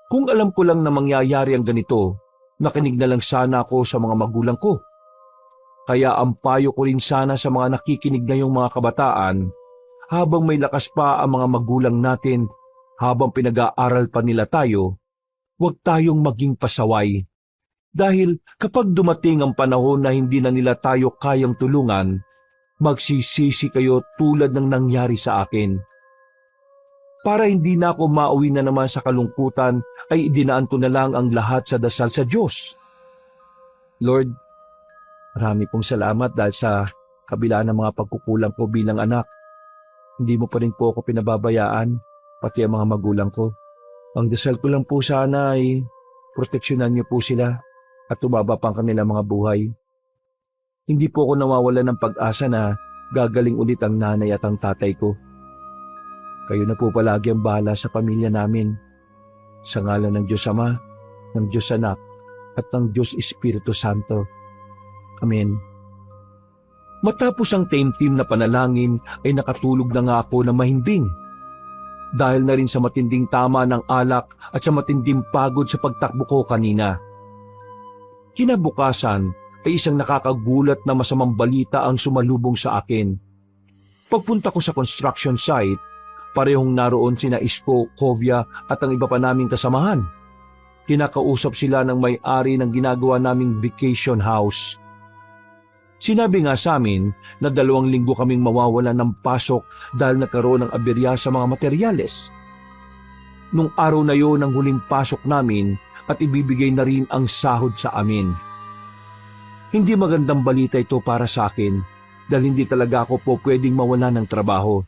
Kung alam ko lang na mangyayari ang ganito, nakinig na lang sana ako sa mga magulang ko. Kaya ang payo ko rin sana sa mga nakikinig ngayong mga kabataan, habang may lakas pa ang mga magulang natin, habang pinag-aaral pa nila tayo, huwag tayong maging pasaway. Dahil kapag dumating ang panahon na hindi na nila tayo kayang tulungan, magsisisi kayo tulad ng nangyari sa akin. Para hindi na ako mauwi na naman sa kalungkutan, ay idinaan ko na lang ang lahat sa dasal sa Diyos. Lord, marami pong salamat dahil sa kabila ng mga pagkukulang ko bilang anak. Hindi mo pa rin po ako pinababayaan, pati ang mga magulang ko. Ang dasal ko lang po sana ay proteksyonan niyo po sila at tumaba pa ang kanilang mga buhay. Hindi po ako nawawala ng pag-asa na gagaling ulit ang nanay at ang tatay ko. Kayo na po palagi ang bahala sa pamilya namin. Sa ngalan ng Diyos Ama, ng Diyos Anak, at ng Diyos Espiritu Santo. Amen. Matapos ang taimtim na panalangin ay nakatulog na nga ako na mahimbing. Dahil na rin sa matinding tama ng alak at sa matinding pagod sa pagtakbo ko kanina. Kinabukasan ay isang nakakagulat na masamang balita ang sumalubong sa akin. Pagpunta ko sa construction site, parehong naroon sina Isko, Kovia at ang iba pa naming kasamahan. Kinakausap sila ng may-ari ng ginagawa naming vacation house. Sinabi nga sa amin na 2 linggo kaming mawawalan ng pasok dahil nagkaroon ng aberya sa mga materyales. Nung araw na yon ang huling pasok namin at ibibigay na rin ang sahod sa amin. Hindi magandang balita ito para sa akin dahil hindi talaga ako po pwedeng mawala ng trabaho.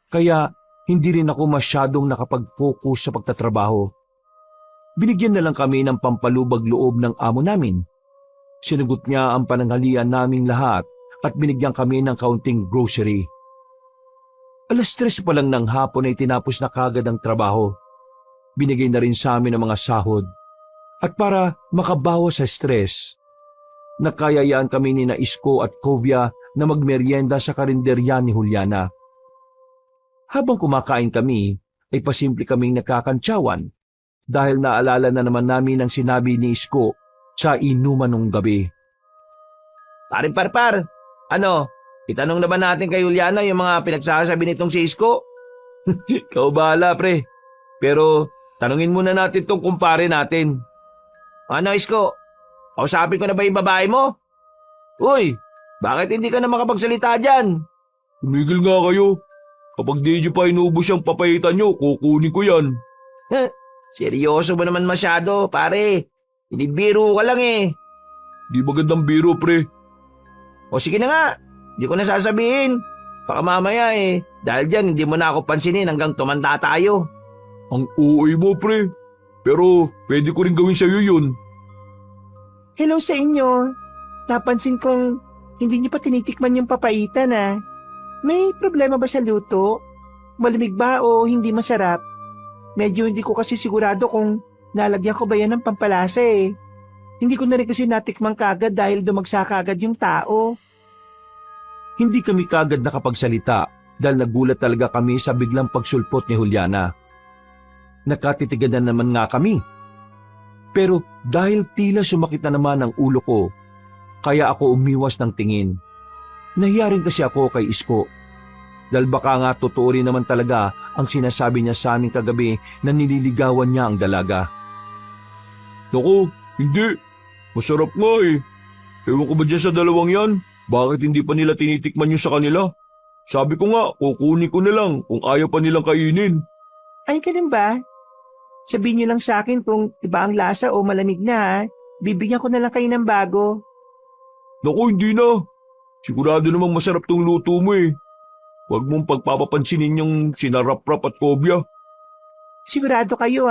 Kaya hindi rin ako masyadong nakapag-focus sa pagtatrabaho. Binigyan na lang kami ng pampalubag loob ng amo namin. Sinagot niya ang pananghalian naming lahat at binigyan kami ng kaunting grocery. 3:00 pa lang ng hapon ay tinapos na kagad ang trabaho. Binigay na rin sa amin ang mga sahod. At para makabawas sa stress, nakayayaan kami ni na Isko at Kovia na magmeryenda sa karinderya ni Juliana. Habang kumakain kami, ay pasimple kaming nakakantsawan dahil naalala na naman namin ang sinabi ni Isko sa inuman nung gabi. Paring Parpar, itanong na ba natin kay Juliana yung mga pinagsasabi nitong si Isko? Ikaw bahala, pre. Pero tanungin muna natin tong kumpare natin. Ano, Isko? Kausapin ko na ba yung babae mo? Uy, bakit hindi ka na makapagsalita dyan? Tumigil nga kayo. Kapag di nyo pa inubos yung papaitan nyo, kukunin ko yan. Seryoso ba naman masyado, pare? Inibiro ka lang eh. Di magandang biro, pre. O sige na nga, di ko na sasabihin. Baka mamaya dahil dyan hindi mo na ako pansinin hanggang tumanda tayo. Ang uoy mo, pre. Pero pwede ko rin gawin sa'yo yun. Hello sa inyo. Napansin kong hindi niyo pa tinitikman yung papaitan May problema ba sa luto? Malamig ba o hindi masarap? Medyo hindi ko kasi sigurado kung nalagyan ko ba yan ng pampalasa Hindi ko na rin kasi natikman kagad dahil dumagsa kagad yung tao. Hindi kami kagad nakapagsalita dahil nagulat talaga kami sa biglang pagsulpot ni Juliana. Nakatitigan na naman nga kami. Pero dahil tila sumakit na naman ang ulo ko, kaya ako umiwas ng tingin. Nahiya rin kasi ako kay Isko. Dahil baka nga totoo rin naman talaga ang sinasabi niya sa amin kagabi na nililigawan niya ang dalaga. Naku, hindi. Masarap nga Ewan ko ba dyan sa dalawang yan? Bakit hindi pa nila tinitikman yung sa kanila? Sabi ko nga, kukunin ko na lang kung ayaw pa nilang kainin. Ay, ganun ba? Sabihin niyo lang sa akin kung iba ang lasa o malamig na Bibigyan ko na lang kayo ng bago. Naku, hindi na. Sigurado namang masarap tong luto mo Huwag mong pagpapapansinin yung sinarap-rap at kobya. Sigurado kayo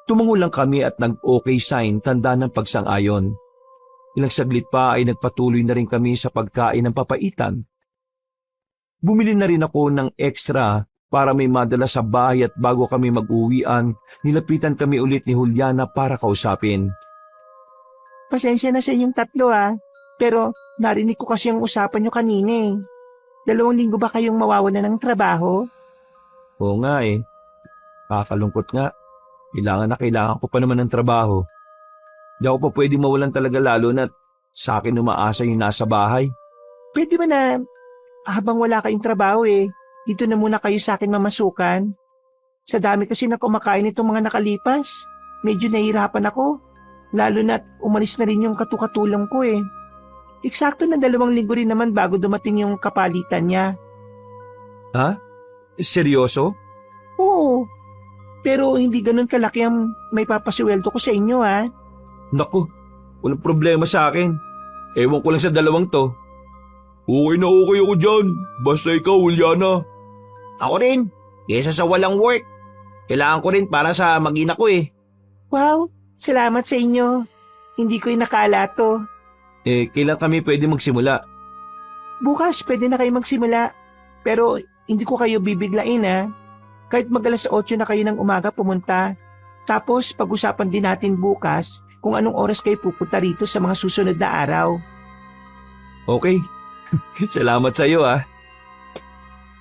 Tumango lang kami at nag-okay sign tanda ng pagsang-ayon. Ilang saglit pa ay nagpatuloy na rin kami sa pagkain ng papaitan. Bumili na rin ako ng extra para may madala sa bahay at bago kami mag-uwian, nilapitan kami ulit ni Juliana para kausapin. Pasensya na sa inyong tatlo pero narinig ko kasi ang usapan nyo kanina 2 linggo ba kayong mawawalan ng trabaho? Oo nga Kakalungkot nga. Kailangan ko pa naman ng trabaho. Di ako pa pwedeng mawalan talaga lalo na sa akin umaasa yung nasa bahay. Pwede ba na habang wala kayong trabaho dito na muna kayo sa akin mamasukan? Sa dami kasi na kumakain itong mga nakalipas, medyo nahihirapan ako. Lalo na't umalis na rin yung katukatulong ko Eksakto na 2 linggo rin naman bago dumating yung kapalitan niya. Ha? Seryoso? Oo. Pero hindi ganun kalaki ang may papasweldo ko sa inyo Naku, walang problema sa akin. Ewan ko lang sa 2 to. Okay na okay ako dyan. Basta ikaw, Juliana. Ako rin, kesa sa walang work. Kailangan ko rin para sa mag-ina ko Wow, salamat sa inyo. Hindi ko inakala to. Kailan kami pwede magsimula? Bukas pwede na kayo magsimula. Pero hindi ko kayo bibiglain Kahit mag-alas 8 na kayo ng umaga pumunta. Tapos pag-usapan din natin bukas kung anong oras kayo pupunta rito sa mga susunod na araw. Okay. Salamat sa iyo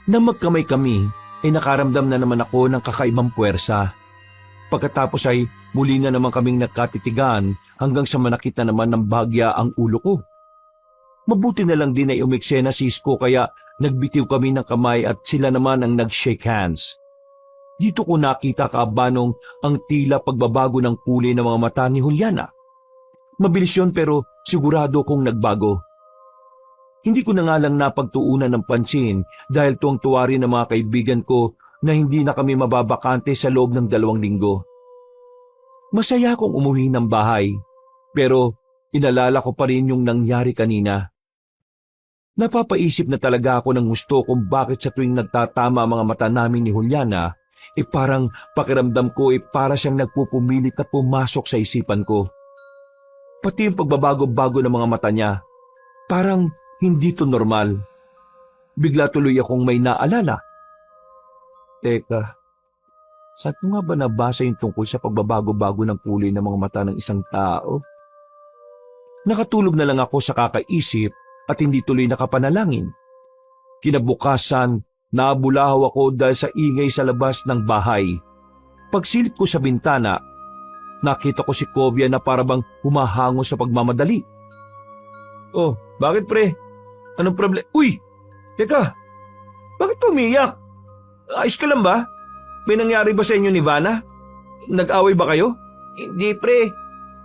Nang magkamay kami, ay nakaramdam na naman ako ng kakaibang puwersa. Pagkatapos ay muli na naman kaming nagkatitigan hanggang sa manakit na naman ng bahagya ang ulo ko. Mabuti na lang din ay umiksena si Isko kaya nagbitiw kami ng kamay at sila naman ang nag-shake hands. Dito ko nakita kaabanong ang tila pagbabago ng kulay ng mga mata ni Juliana. Mabilis yun pero sigurado kong nagbago. Hindi ko na nga lang napagtuunan ng pansin dahil tuwang-tuwa rin ng mga kaibigan ko na hindi na kami mababakante sa loob ng 2 linggo. Masaya akong umuwi ng bahay, pero inalala ko pa rin yung nangyari kanina. Napapaisip na talaga ako ng gusto kung bakit sa tuwing nagtatama ang mga mata namin ni Juliana, parang pakiramdam ko para siyang nagpupumilit na pumasok sa isipan ko. Pati yung pagbabago-bago ng mga mata niya, parang hindi to normal. Bigla tuloy akong may naalala. Teka, Saan ko nga ba nabasa yung tungkol sa pagbabago-bago ng kulay ng mga mata ng isang tao? Nakatulog na lang ako sa kakaisip at hindi tuloy nakapanalangin. Kinabukasan, nabulahaw ako dahil sa ingay sa labas ng bahay. Pagsilip ko sa bintana, nakita ko si Kovia na parabang humahango sa pagmamadali. Oh, bakit pre? Anong problema? Uy! Teka! Bakit umiyak? Ayos ka lang ba? May nangyari ba sa inyo ni Vanna? Nag-away ba kayo? Hindi pre,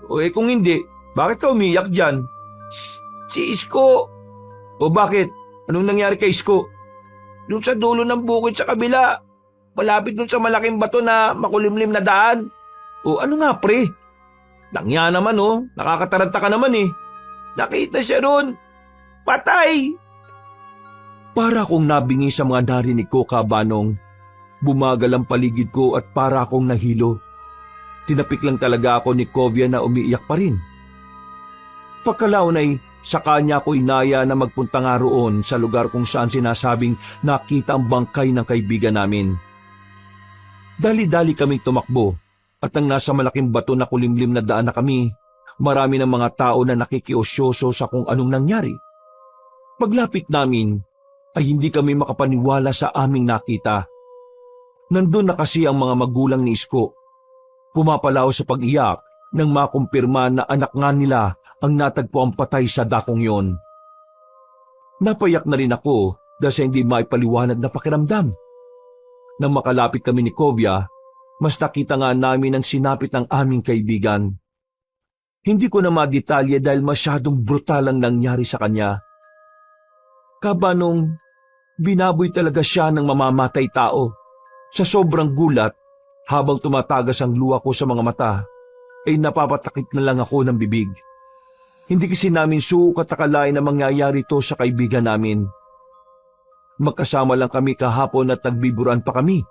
O kung hindi, bakit ka umiyak dyan? si Isko, O bakit? Anong nangyari kay Isko? dun sa dulo ng bukid sa kabila, malapit dun sa malaking bato na makulimlim na daan. O ano nga pre? Langya naman nakakataranta ka naman eh. Nakita siya ron. Patay! Para akong nabingi sa mga narinig ko, Kabanong. Bumagal ang paligid ko at para akong nahilo. Tinapik lang talaga ako ni Kovia na umiiyak pa rin. Pagkalaon ay sa kanya ko inaya na magpunta nga roon sa lugar kung saan sinasabing nakita ang bangkay ng kaibigan namin. Dali-dali kaming tumakbo at nang nasa malaking bato na kulimlim na daan na kami, marami ng mga tao na nakikiosyoso sa kung anong nangyari. Paglapit namin ay hindi kami makapaniwala sa aming nakita. Nandun na kasi ang mga magulang ni Isko. Pumapalaw sa pag-iyak nang makumpirma na anak nga nila ang natagpo ang patay sa dakong yon. Napayak na rin ako dahil sa hindi maipaliwanag na pakiramdam. Nang makalapit kami ni Kovia, mas nakita nga namin ang sinapit ng aming kaibigan. Hindi ko na madetalye dahil masyadong brutal ang nangyari sa kanya. Kabanong, binaboy talaga siya ng mamamatay tao. Sa sobrang gulat, habang tumatagas ang luha ko sa mga mata, ay napapatakip na lang ako ng bibig. Hindi kasi namin sukat akalain na mangyayari to sa kaibigan namin. Magkasama lang kami kahapon at nagbiburan pa kami.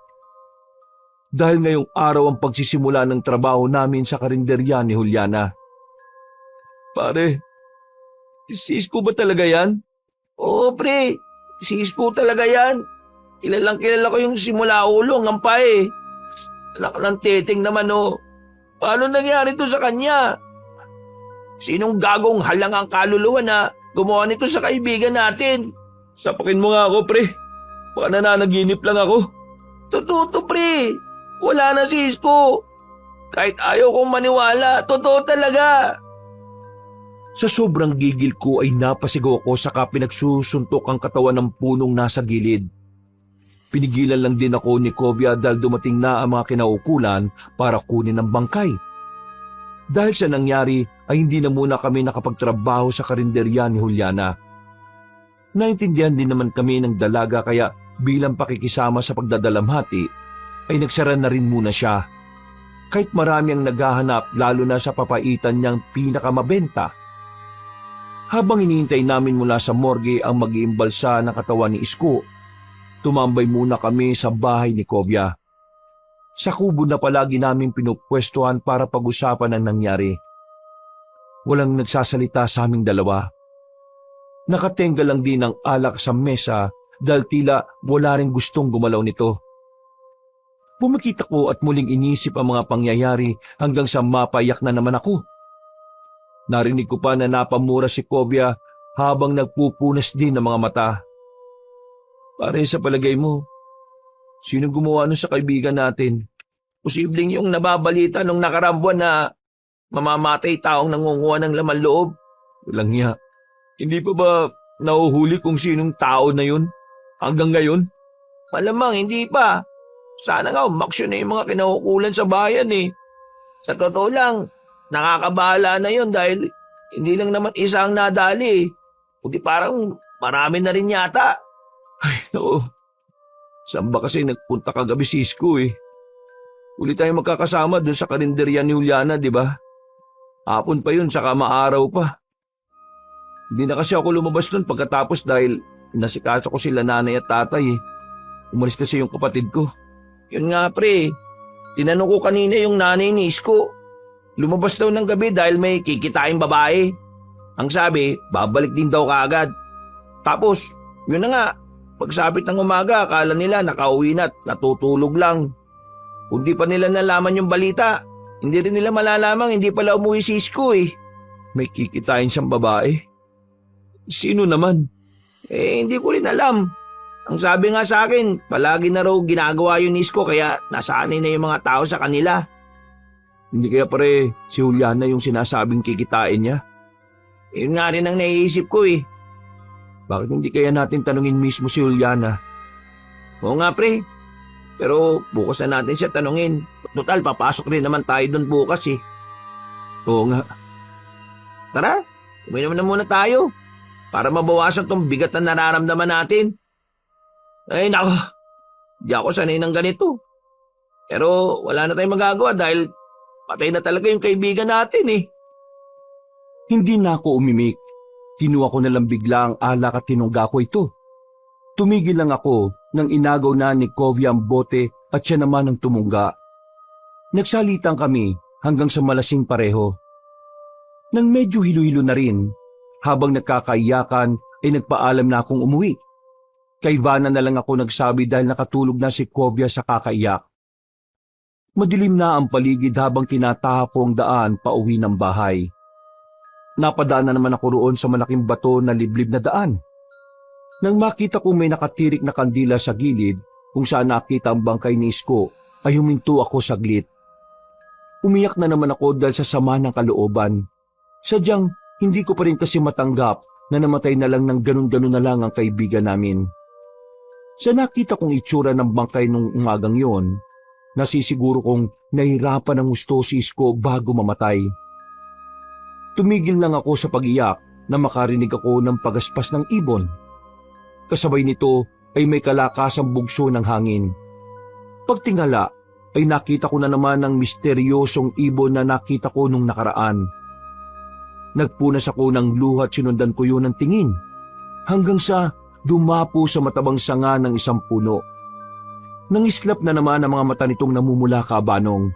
Dahil ngayong araw ang pagsisimula ng trabaho namin sa karinderya ni Juliana. Pare, si Isko ba talaga yan? Oo pre, si Isko talaga yan. Kilalang kilala ko yung simula ulo, ang ampay. Anak ng teteng naman Paano nangyari to sa kanya? Sinong gagong halang ang kaluluwa na gumawa nito sa kaibigan natin? Sapakin mo nga ako, pre. Baka nananaginip lang ako. Totoo to, pre. Wala na si Isko. Kahit ayaw kong maniwala, totoo talaga. Sa sobrang gigil ko ay napasigaw ako saka pinagsusuntok ang katawan ng punong nasa gilid. Pinigilan lang din ako ni Kovia dahil dumating na ang mga kinaukulan para kunin ang bangkay. Dahil sa nangyari ay hindi na muna kami nakapagtrabaho sa karinderya ni Juliana. Naintindihan din naman kami ng dalaga kaya bilang pakikisama sa pagdadalamhati ay nagsara na rin muna siya. Kahit marami ang naghahanap lalo na sa papaitan niyang pinakamabenta. Habang hinihintay namin mula sa morgue ang mag-iimbalsa ng katawan ni Isko, tumambay muna kami sa bahay ni Kovia. Sa kubo na palagi namin pinupwestuhan para pag-usapan ang nangyari. Walang nagsasalita sa aming dalawa. Nakatenga lang din ang alak sa mesa dahil tila wala rin gustong gumalaw nito. Pumikit ako at muling inisip ang mga pangyayari hanggang sa mapayak na naman ako. Narinig ko pa na napamura si Kovia habang nagpupunas din ng mga mata. Pare, sa palagay mo, sino gumawa nun sa kaibigan natin? Posibleng yung nababalita nung nakaraang buwan na mamamatay taong nangunguha ng laman loob. Walang hiya. Hindi pa ba nahuhuli kung sinong tao na yun? Hanggang ngayon? Malamang hindi pa. Sana nga umaksyon na yung mga kinaukulan sa bayan eh. Sa totoo lang, nakakabahala na yun dahil hindi lang naman isa ang nadali eh. Kundi parang marami na rin yata. Ay, oo. Saan ba kasi nagpunta kagabi si Isko eh? Uli tayo magkakasama dun sa karinderya ni Juliana, di ba? Hapon pa yun, saka maaraw pa. Hindi na kasi ako lumabas dun pagkatapos dahil nasikaso ko sila nanay at tatay eh. Umalis kasi yung kapatid ko. Yun nga pre, tinanong ko kanina yung nanay ni Isko. Lumabas daw ng gabi dahil may kikitain babae. Ang sabi, babalik din daw kaagad. Tapos, yun na nga, pagsabit ng umaga, akala nila nakauwi na at natutulog lang. Kung di pa nila nalaman yung balita, hindi rin nila malalamang hindi pala umuwi si Isko eh. May kikitain siyang babae. Sino naman? Hindi ko rin alam. Ang sabi nga sa akin, palagi na raw ginagawa yun ni Isko kaya nasanay na yung mga tao sa kanila. Hindi kaya pare si Juliana yung sinasabing kikitain niya? Yun nga rin ang naiisip ko eh. Bakit hindi kaya natin tanungin mismo si Juliana? Oo nga pre, pero bukas na natin siya tanungin. Total, papasok rin naman tayo doon bukas eh. Oo nga. Tara, uminom na muna tayo para mabawasan tong bigat na nararamdaman natin. Ay nako, di ako sanay ng ganito. Pero wala na tayong magagawa dahil patay na talaga yung kaibigan natin eh. Hindi na ako umimik. Kinuha ko na lang bigla ang alak at tinungga ko ito. Tumigil lang ako nang inagaw na ni Kovia ang bote at siya naman ang tumungga. Nagsalitan kami hanggang sa malasing pareho. Nang medyo hilo-hilo na rin, habang nagkakaiyakan ay nagpaalam na akong umuwi. Kay Ivana na lang ako nagsabi dahil nakatulog na si Kovia sa kakaiyak. Madilim na ang paligid habang tinataha ko ang daan pauwi ng bahay. Napadaan na naman ako roon sa malaking bato na liblib na daan. Nang makita kong may nakatirik na kandila sa gilid kung saan nakita ang bangkay ni Isko, ay huminto ako saglit. Umiyak na naman ako dahil sa sama ng kalooban. Sadyang hindi ko pa rin kasi matanggap na namatay na lang ng ganun-ganun na lang ang kaibigan namin. Sa nakita kong itsura ng bangkay nung umagang yon, nasisiguro kong nahirapan ang gusto si Isko bago mamatay. Tumigil lang ako sa pag-iyak na makarinig ako ng pagaspas ng ibon. Kasabay nito ay may kalakasang bugso ng hangin. Pagtingala ay nakita ko na naman ang misteryosong ibon na nakita ko nung nakaraan. Nagpunas ako ng luha at sinundan ko yun ng tingin hanggang sa dumapo sa matabang sanga ng isang puno. Nangislap na naman ang mga mata nitong namumula kabanong,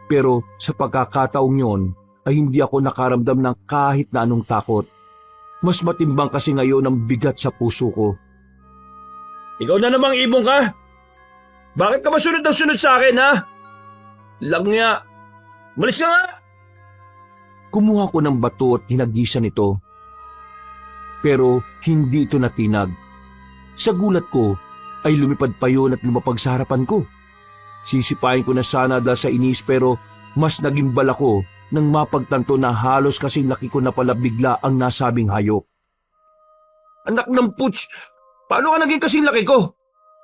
pero sa pagkakataong yon ay hindi ako nakaramdam ng kahit na anong takot. Mas matimbang kasi ngayon ang bigat sa puso ko. Ikaw na namang ibong ka? Bakit ka ba sunod ng sunod sa akin, ha? Lag niya. Malis ka nga! Kumuha ko ng bato at hinagisan ito. Pero hindi ito natinag. Sa gulat ko ay lumipad pa yun at lumapag sa harapan ko. Sisipain ko na sana dahil sa inis pero mas nagimbal ako nang mapagtanto na halos kasing laki ko na pala bigla ang nasabing hayop. Anak ng putsch! Paano ka naging kasing laki ko?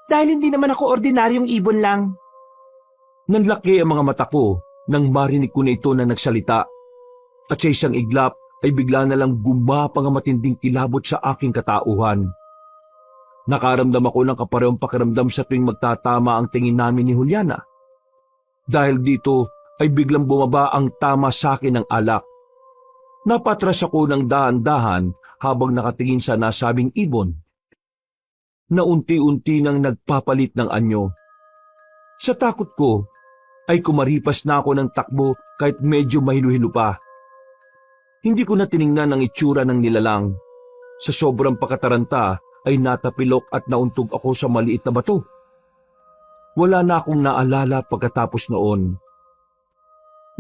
Dahil hindi naman ako ordinaryong ibon lang. Nanlaki ang mga mata ko nang marinig ko na ito na nagsalita. At sa isang iglap ay bigla na lang gumapang ang matinding kilabot sa aking katauhan. Nakaramdam ako ng kaparehong pakiramdam sa tuwing magtatama ang tingin namin ni Juliana. Dahil dito ay biglang bumaba ang tama sa akin ng alak. Napatras ako ng dahan-dahan habang nakatingin sa nasabing ibon. Na unti-unti nang nagpapalit ng anyo. Sa takot ko ay kumaripas na ako ng takbo kahit medyo mahilo-hilo pa. Hindi ko na tiningnan ang itsura ng nilalang. Sa sobrang pakataranta ay natapilok at nauntog ako sa maliit na bato. Wala na akong naalala pagkatapos noon.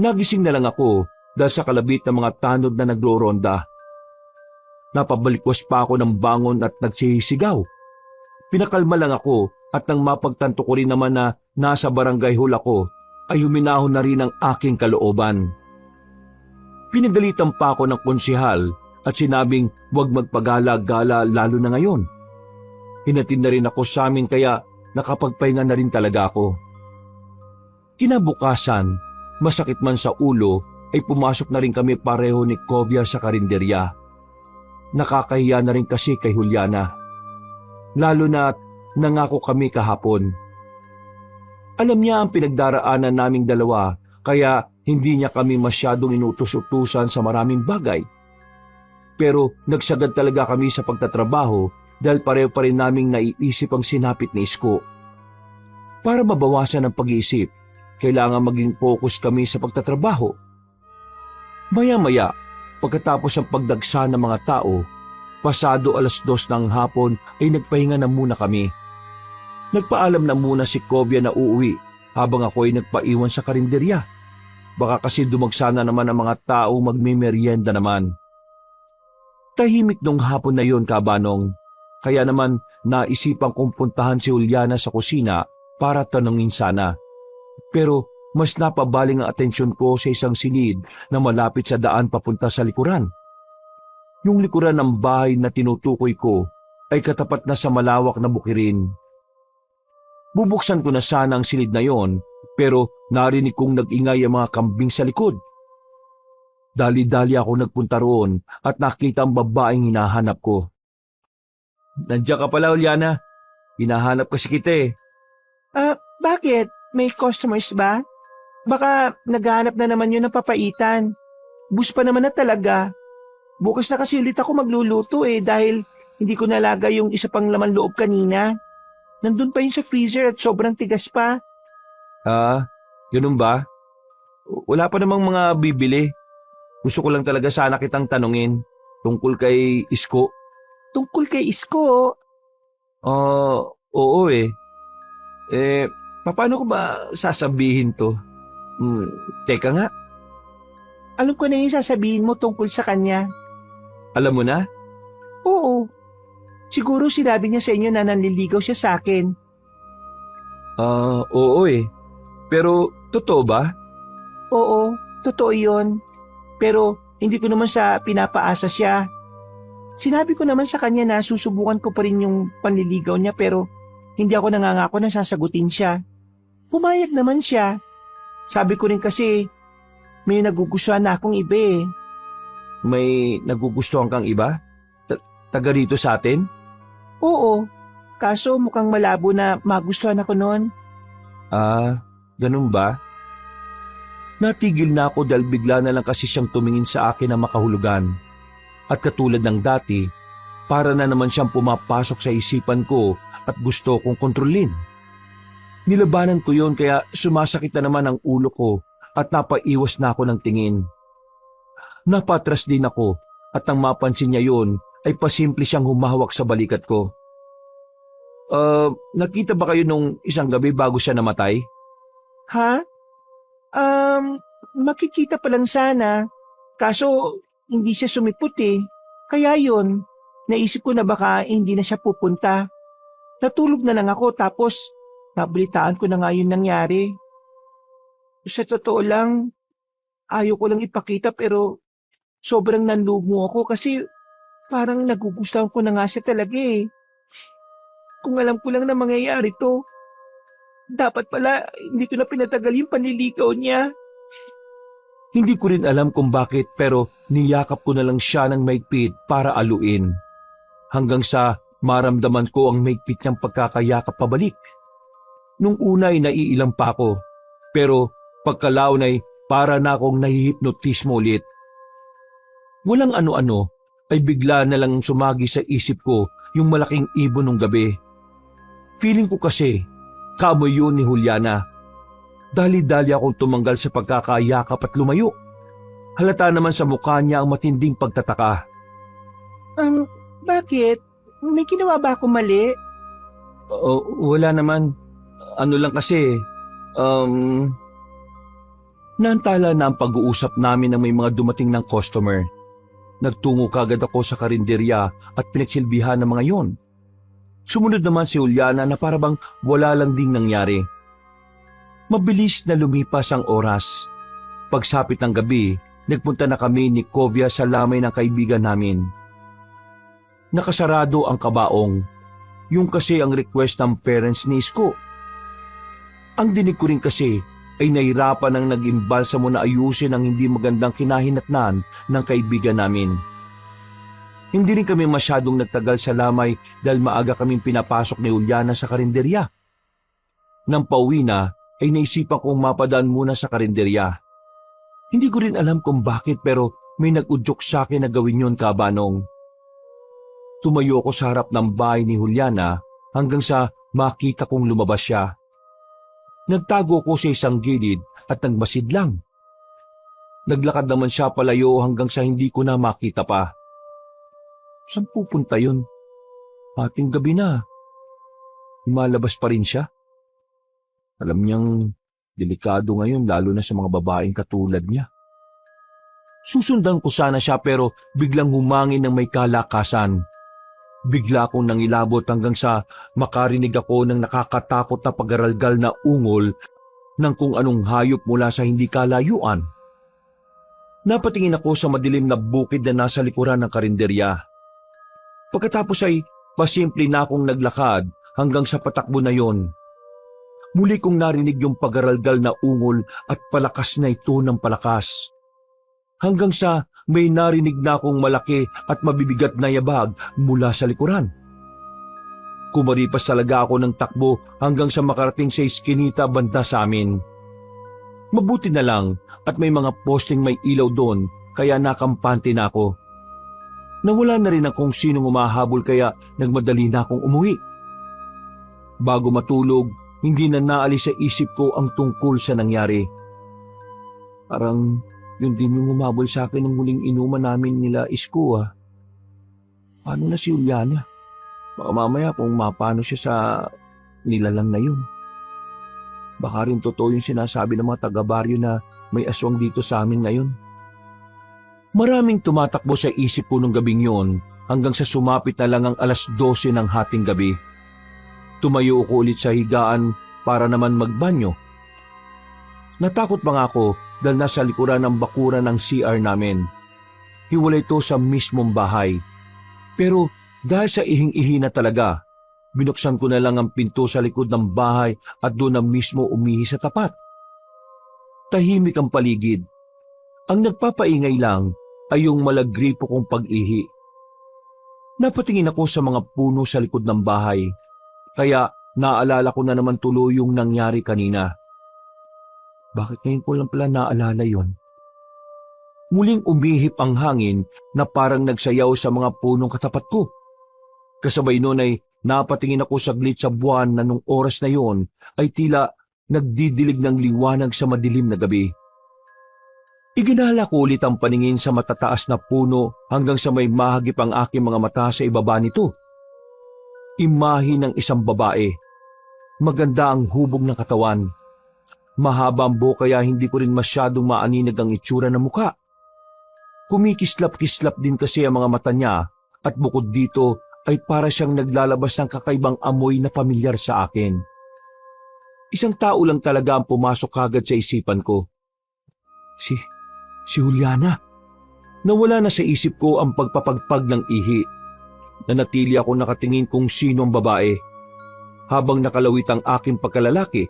Nagising na lang ako dahil sa kalabit ng mga tanod na nagro-ronda. Napabalikwas pa ako ng bangon at nagsisigaw. Pinakalma lang ako at nang mapagtanto ko rin naman na nasa barangay hall ako, ay huminahon na rin ang aking kalooban. Pinagalitan pa ako ng konsehal at sinabing huwag magpagala-gala lalo na ngayon. Hinatid na rin ako sa amin kaya nakapagpahinga na rin talaga ako. Kinabukasan, masakit man sa ulo ay pumasok na rin kami pareho ni Kovia sa karinderya. Nakakahiya na rin kasi kay Juliana. Lalo na nangako kami kahapon. Alam niya ang pinagdaraanan naming dalawa kaya hindi niya kami masyadong inutos-utusan sa maraming bagay. Pero nagsagad talaga kami sa pagtatrabaho dahil pareho pa rin naming naiisip ang sinapit ni Isko. Para mabawasan ang pag-iisip, kailangan maging focus kami sa pagtatrabaho. Maya-maya, pagkatapos ang pagdagsa ng mga tao, pasado 2:00 ng hapon ay nagpahinga na muna kami. Nagpaalam na muna si Kovia na uuwi habang ako ay nagpaiwan sa karinderya. Baka kasi dumagsana naman ang mga tao magmimerienda naman. Tahimik nung hapon na yon, Kabanong. Kaya naman naisipan kong puntahan si Juliana sa kusina para tanungin sana. Pero mas napabaling ang atensyon ko sa isang silid na malapit sa daan papunta sa likuran. Yung likuran ng bahay na tinutukoy ko ay katapat na sa malawak na bukirin. Bubuksan ko na sana ang silid na yon, pero narinig kong nag-ingay ang mga kambing sa likod. Dali-dali ako nagpunta roon at nakita ang babaeng hinahanap ko. Nandiyan ka pala, Juliana. Hinahanap kasi kita eh. Bakit? May customers ba? Baka naghahanap na naman yun ng papaitan. Bus pa naman na talaga. Bukas na kasi ulit ako magluluto dahil hindi ko nalaga yung isa pang laman loob kanina. Nandun pa yun sa freezer at sobrang tigas pa. Ganun ba? Wala pa namang mga bibili. Gusto ko lang talaga sana kitang tanungin tungkol kay Isko. Tungkol kay Isko? Oo eh. Paano ko ba sasabihin to? Teka nga, Alam ko na yung sasabihin mo tungkol sa kanya. alam mo na? Oo. Siguro sinabi niya sa inyo na nanliligaw siya sa akin. Oo eh. Pero totoo ba? Oo, totoo yun. Pero hindi ko naman sa pinapaasa siya. Sinabi ko naman sa kanya na susubukan ko pa rin yung panliligaw niya pero hindi ako nangangako na sasagutin siya. Pumayag naman siya. Sabi ko rin kasi may nagugustuhan na akong iba eh. May nagugustuhan kang iba? Taga rito sa atin? Oo, kaso mukhang malabo na magustuhan ako noon. Ganun ba? Natigil na ako dahil bigla na lang kasi siyang tumingin sa akin na makahulugan. At katulad ng dati, para na naman siyang pumapasok sa isipan ko at gusto kong kontrolin. Nilabanan ko yon kaya sumasakit na naman ang ulo ko at napaiwas na ako ng tingin. Napatras din ako at nang mapansin niya yon ay pasimple siyang humahawak sa balikat ko. Nakita ba kayo nung isang gabi bago siya namatay? Ha? Makikita pa lang sana. Kaso hindi siya sumipot eh. Kaya yun, naisip ko na baka hindi na siya pupunta. Natulog na lang ako tapos nabalitaan ko na nga yun nangyari. Sa totoo lang, ayaw ko lang ipakita pero sobrang nanlumo ako kasi parang nagugustuhan ko na nga siya talaga eh. Kung alam ko lang na mangyayari to, dapat pala hindi ko na pinatagal yung panliligaw niya. Hindi ko rin alam kung bakit pero niyakap ko na lang siya ng maigpit para aluin. Hanggang sa maramdaman ko ang maigpit niyang pagkakayakap pabalik. Nung una ay naiilang pa ako, pero pagkalaon ay para na akong nahihipnotismo ulit. Walang ano-ano ay bigla na lang sumagi sa isip ko yung malaking ibon ng gabi. Feeling ko kasi kamoy yun ni Juliana. Dali-dali akong tumanggal sa pagkakayakap at lumayo. Halata naman sa mukha niya ang matinding pagtataka. Bakit? May ginawa ba ako mali? Wala naman. Ano lang kasi, naantala na ang pag-uusap namin na may mga dumating ng customer. Nagtungo kagad ako sa karinderya at pinagsilbihan ng mga yon. Sumunod naman si Juliana na parabang wala lang ding nangyari. Mabilis na lumipas ang oras. Pagsapit ng gabi, nagpunta na kami ni Kovia sa lamay ng kaibigan namin. Nakasarado ang kabaong. Yung kasi ang request ng parents ni Isko. Ang dinig ko rin kasi ay nahirapan ang nag-imbalsa mo na ayusin ang hindi magandang kinahinatnan ng kaibigan namin. Hindi rin kami masyadong nagtagal sa lamay dahil maaga kaming pinapasok ni Juliana sa karinderya. Nang pauwi na, ay naisipan kong mapadaan muna sa karinderya. Hindi ko rin alam kung bakit pero may nag-udyok sa akin na gawin yun, Kabanong. Tumayo ako sa harap ng bahay ni Juliana hanggang sa makita kong lumabas siya. Nagtago ko sa isang gilid at nagmasid lang. Naglakad naman siya palayo hanggang sa hindi ko na makita pa. Saan pupunta yun? Ating gabi na. Lumalabas pa rin siya. Alam niyang Delikado ngayon lalo na sa mga babaeng katulad niya. Susundan ko sana siya pero biglang humangin ng may kalakasan. Bigla akong nangilabot hanggang sa makarinig ako ng nakakatakot na pagaralgal na ungol ng kung anong hayop mula sa hindi kalayuan. Napatingin ako sa madilim na bukid na nasa likuran ng karinderya. Pagkatapos ay pasimple na akong naglakad hanggang sa patakbo na yon. Muli kong narinig yung pagaralgal na ungol at palakas na ito ng palakas. Hanggang sa may narinig na akong malaki at mabibigat na yabag mula sa likuran. Kumaripas talaga ako ng takbo hanggang sa makarating sa iskinita banda sa amin. Mabuti na lang at may mga posting may ilaw doon kaya nakampante na ako. Nawala na rin akong sinong umahabol kaya nagmadali na akong umuwi. Bago matulog, hindi na naalis sa isip ko ang tungkol sa nangyari. Parang yun din yung umabol sa akin ng huling inuman namin nila Isko. Paano na si Juliana? Baka mamaya kung mapano siya sa nilalang na yun. Baka rin totoo yung sinasabi ng mga taga-baryo na may aswang dito sa amin ngayon. Maraming tumatakbo sa isip ko nung gabing yon hanggang sa sumapit na lang ang 12:00 ng hating gabi. Tumayo ako ulit sa higaan para naman magbanyo. Natakot pa nga ako dahil nasa likuran ng bakuran ng CR namin. Hiwalay ito sa mismong bahay. Pero dahil sa ihing-ihi na talaga, binuksan ko na lang ang pinto sa likod ng bahay at doon na mismo umihi sa tapat. Tahimik ang paligid. Ang nagpapaingay lang ay yung malagripo kong pag-ihi. Napatingin ako sa mga puno sa likod ng bahay, kaya naalala ko na naman tuloy yung nangyari kanina. Bakit ngayon ko lang pala naalala yon? Muling umihip ang hangin na parang nagsayaw sa mga punong katapat ko. Kasabay noon ay napatingin ako saglit sa buwan na nung oras na yon ay tila nagdidilig ng liwanag sa madilim na gabi. Iginala ko ulit ang paningin sa matataas na puno hanggang sa may mahagip ang aking mga mata sa ibaba nito. Imahe ng isang babae. Maganda ang hubog ng katawan. Mahaba ang buhok kaya hindi ko rin masyadong maaninag ang itsura ng muka. Kumikislap-kislap din kasi ang mga mata niya at bukod dito ay para siyang naglalabas ng kakaibang amoy na pamilyar sa akin. Isang tao lang talaga ang pumasok kagad sa isipan ko. Si Juliana. Nawala na sa isip ko ang pagpapagpag ng ihi. Nanatili ako nakatingin kung sino ang babae. Habang nakalawit ang aking pagkalalaki.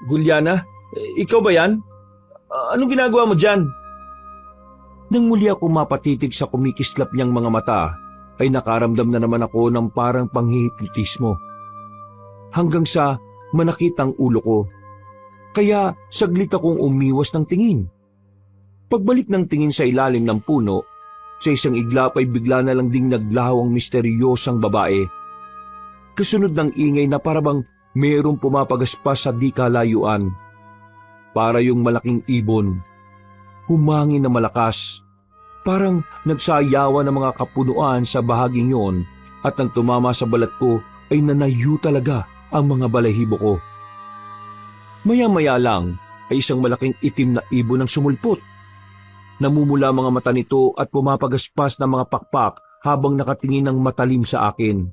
Juliana, ikaw ba yan? Anong ginagawa mo dyan? Nang muli ako mapatitig sa kumikislap niyang mga mata, ay nakaramdam na naman ako ng parang panghihipnotismo. Hanggang sa manakit ang ulo ko. Kaya saglit akong umiwas ng tingin. Pagbalik ng tingin sa ilalim ng puno, sa isang iglap ay bigla na lang ding naglahaw ang misteryosang babae. Kasunod ng ingay na parabang mayroong pumapagaspas sa di kalayuan. Para yung malaking ibon. Humangin na malakas. Parang nagsayawan ng mga kapunuan sa bahaging yon at nang tumama sa balat ko ay nanayo talaga ang mga balahibo ko. Maya-maya lang ay isang malaking itim na ibon ang sumulpot. Namumula mga mata nito at pumapagaspas ng mga pakpak habang nakatingin ng matalim sa akin.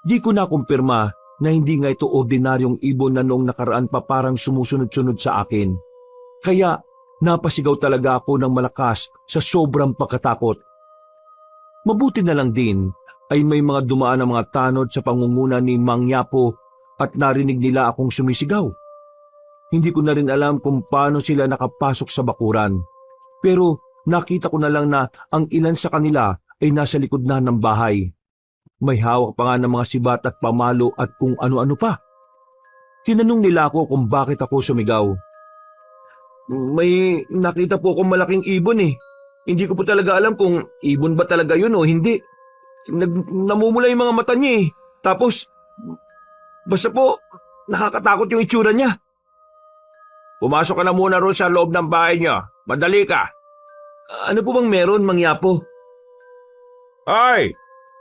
Di ko nakumpirma na hindi nga ito ordinaryong ibon na noong nakaraan pa parang sumusunod-sunod sa akin. Kaya napasigaw talaga ako ng malakas sa sobrang pagkatakot. Mabuti na lang din ay may mga dumaan na mga tanod sa pangunguna ni Mang Yapo at narinig nila akong sumisigaw. Hindi ko na rin alam kung paano sila nakapasok sa bakuran. Pero nakita ko na lang na ang ilan sa kanila ay nasa likod na ng bahay. May hawak pa nga ng mga sibat at pamalo at kung ano-ano pa. Tinanong nila ako kung bakit ako sumigaw. May nakita po akong malaking ibon eh. Hindi ko po talaga alam kung ibon ba talaga yun o hindi. Namumula yung mga mata niya eh. Tapos, basta po, nakakatakot yung itsura niya. Pumasok ka na muna roon sa loob ng bahay niya. Madali ka. Ano po bang meron, Mang Yapo? Ay,